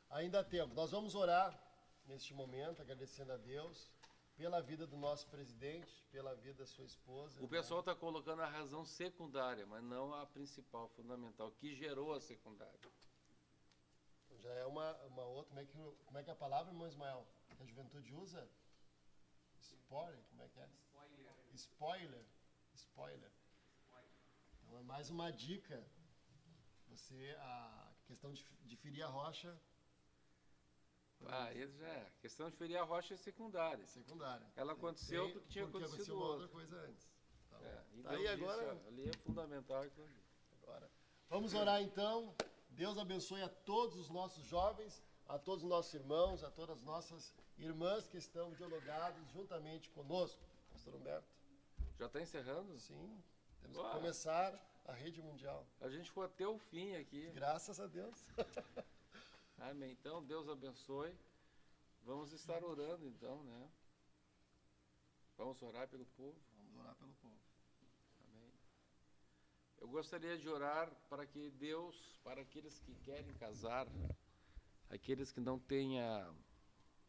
Ainda há tempo. Nós vamos orar neste momento, agradecendo a Deus pela vida do nosso presidente, pela vida da sua esposa. O pessoal está colocando a razão secundária, mas não a principal, fundamental, que gerou a secundária. Então já é uma outra. Como é que é a palavra, irmão Ismael? Que a juventude usa? Spoiler? Como é que é? Spoiler. Então é mais uma dica. A questão de ferir a rocha. Isso já é. A questão de ferir a rocha é secundária. Ela aconteceu porque tinha acontecido uma outra outra coisa antes. Tá bom. Tá Aí agora. Ali é fundamental. Vamos orar então. Deus abençoe a todos os nossos jovens, a todos os nossos irmãos, a todas as nossas irmãs que estão dialogados juntamente conosco. Pastor Humberto. Já está encerrando? Sim. Temos que começar a rede mundial. A gente foi até o fim aqui. Graças a Deus. Amém. Então, Deus abençoe. Vamos estar orando então, né? Vamos orar pelo povo. Amém. Eu gostaria de orar para que Deus, para aqueles que querem casar, aqueles que não têm a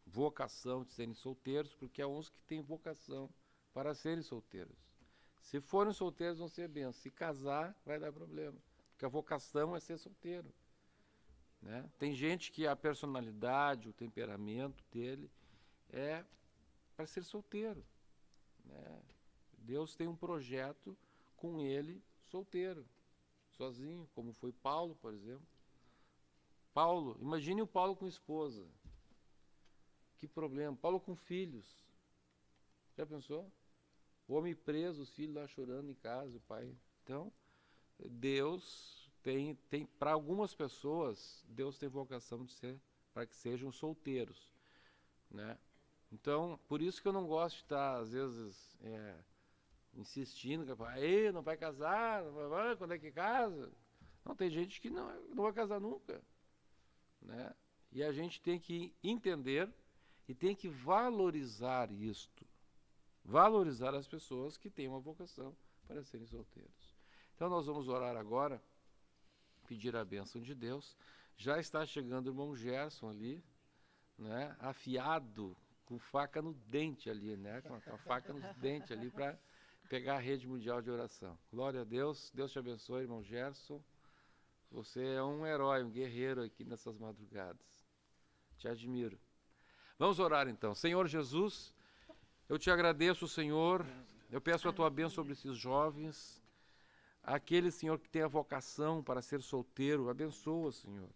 vocação de serem solteiros, porque há uns que têm vocação para serem solteiros. Se forem solteiros, vão ser bênçãos. Se casar, vai dar problema. Porque a vocação é ser solteiro. Né? Tem gente que a personalidade, o temperamento dele é para ser solteiro. Né? Deus tem um projeto com ele solteiro, sozinho, como foi Paulo, por exemplo. Paulo, imagine o Paulo com esposa. Que problema. Paulo com filhos. Já pensou? O homem preso, os filhos lá chorando em casa, o pai. Então, Deus tem para algumas pessoas, Deus tem vocação de ser para que sejam solteiros, né? Então, por isso que eu não gosto de estar, às vezes, insistindo, que não vai casar, não vai, quando é que casa? Não, tem gente que não vai casar nunca, né? E a gente tem que entender e tem que valorizar isto. Valorizar as pessoas que têm uma vocação para serem solteiros. Então nós vamos orar agora, pedir a bênção de Deus. Já está chegando o irmão Gerson ali, né, afiado, com faca no dente ali, né, com a faca nos dentes ali para pegar a rede mundial de oração. Glória a Deus, Deus te abençoe, irmão Gerson. Você é um herói, um guerreiro aqui nessas madrugadas. Te admiro. Vamos orar então. Senhor Jesus, eu te agradeço, Senhor, eu peço a tua bênção sobre esses jovens, aquele, Senhor, que tem a vocação para ser solteiro, abençoa, Senhor,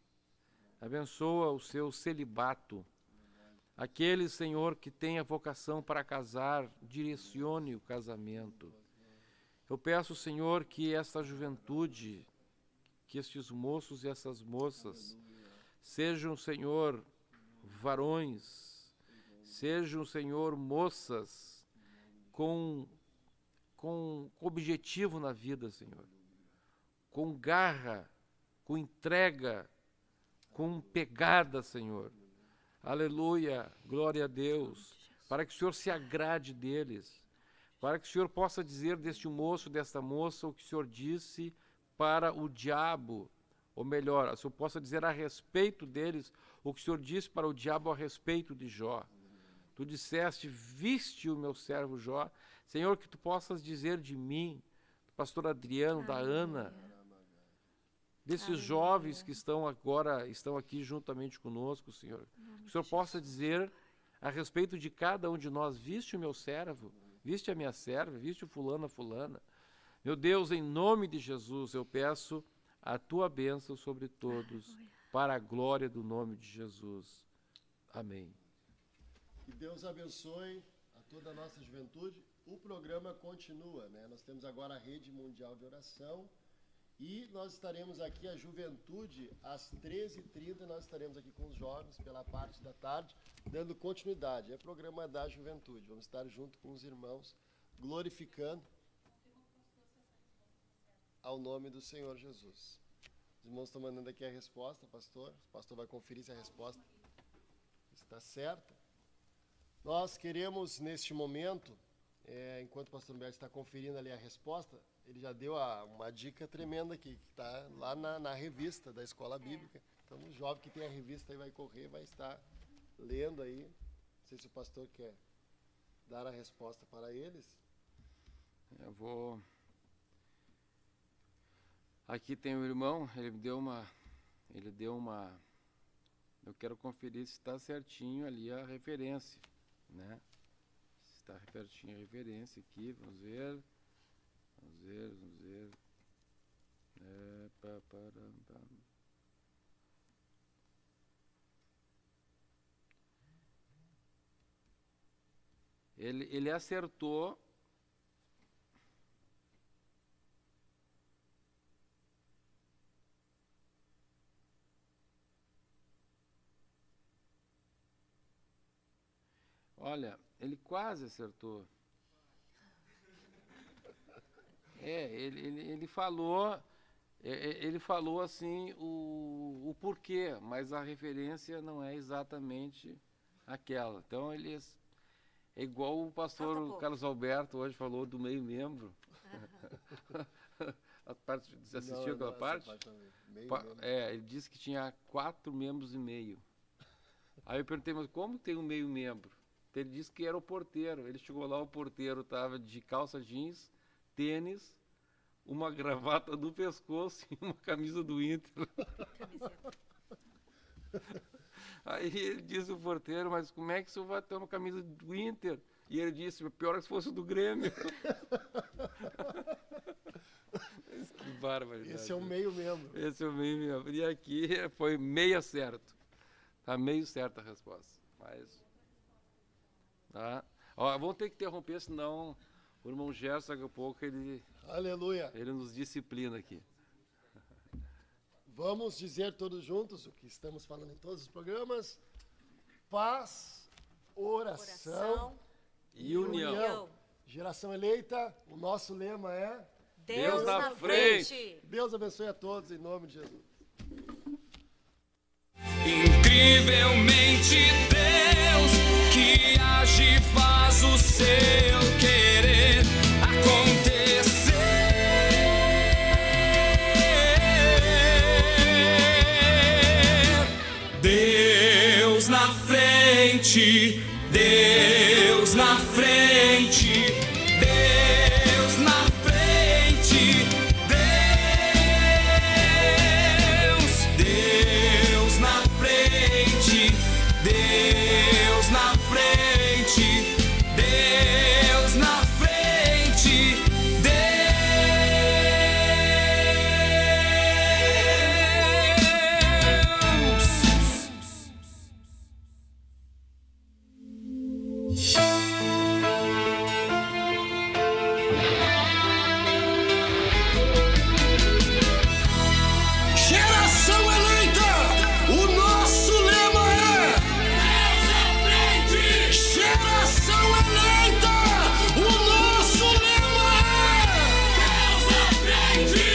abençoa o seu celibato, aquele, Senhor, que tem a vocação para casar, direcione o casamento. Eu peço, Senhor, que esta juventude, que estes moços e essas moças sejam, Senhor, varões, sejam, Senhor, moças com objetivo na vida, Senhor, com garra, com entrega, com pegada, Senhor. Aleluia, glória a Deus, para que o Senhor se agrade deles, para que o Senhor possa dizer deste moço, desta moça, o que o Senhor disse para o diabo, ou melhor, o Senhor possa dizer a respeito deles o que o Senhor disse para o diabo a respeito de Jó. Tu disseste, viste o meu servo Jó. Senhor, que tu possas dizer de mim, do pastor Adriano, da Ana, desses jovens que estão aqui juntamente conosco, Senhor. Que o Senhor possa dizer a respeito de cada um de nós, viste o meu servo, viste a minha serva, viste o fulano, a fulana. Meu Deus, em nome de Jesus, eu peço a tua bênção sobre todos, para a glória do nome de Jesus. Amém. Que Deus abençoe a toda a nossa juventude. O programa continua, né? Nós temos agora a Rede Mundial de Oração e nós estaremos aqui, a juventude, às 13h30, nós estaremos aqui com os jovens pela parte da tarde, dando continuidade. É programa da juventude. Vamos estar junto com os irmãos, glorificando ao nome do Senhor Jesus. Os irmãos estão mandando aqui a resposta, pastor. O pastor vai conferir se a resposta está certa. Nós queremos, neste momento, enquanto o pastor Humberto está conferindo ali a resposta, ele já deu uma dica tremenda aqui, que está lá na revista da Escola Bíblica. Então, o jovem que tem a revista aí vai correr, vai estar lendo aí. Não sei se o pastor quer dar a resposta para eles. Eu vou... Aqui tem o irmão, ele deu uma... Eu quero conferir se está certinho ali a referência, né? Se está certinho a referência aqui, vamos ver. Ele acertou. Olha, ele quase acertou. Ele falou assim o porquê, mas a referência não é exatamente aquela. Então ele é igual o pastor Carlos Alberto hoje falou do meio membro. Você assistiu aquela parte? Ele disse que tinha 4 membros e meio. Aí eu perguntei, mas como tem um meio membro? Ele disse que era o porteiro. Ele chegou lá, o porteiro estava de calça jeans, tênis, uma gravata do pescoço e uma camisa do Inter. Aí ele disse o porteiro, mas como é que o senhor vai ter uma camisa do Inter? E ele disse, pior é que se fosse do Grêmio. Que barbaridade. Esse é o meio membro. Esse é o meio membro. E aqui foi meia certo. Tá meio certa a resposta. Mas... Tá? Ó, vamos ter que interromper, senão o irmão Gerson, daqui a pouco, ele Aleluia. nos disciplina aqui. Vamos dizer todos juntos o que estamos falando em todos os programas. Paz, oração E união. Geração eleita, o nosso lema é... Deus na na frente. frente. Deus abençoe a todos, em nome de Jesus. Incrivelmente Deus que age e faz o seu querer acontecer. Deus na frente, Deus na frente, Deus na frente, Deus na frente, Deus na frente, Deus na frente, Geração eleita, o nosso lema é Deus à frente. Geração eleita, o nosso lema é Deus à frente.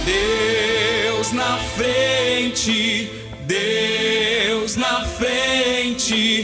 Deus na frente, Deus na frente.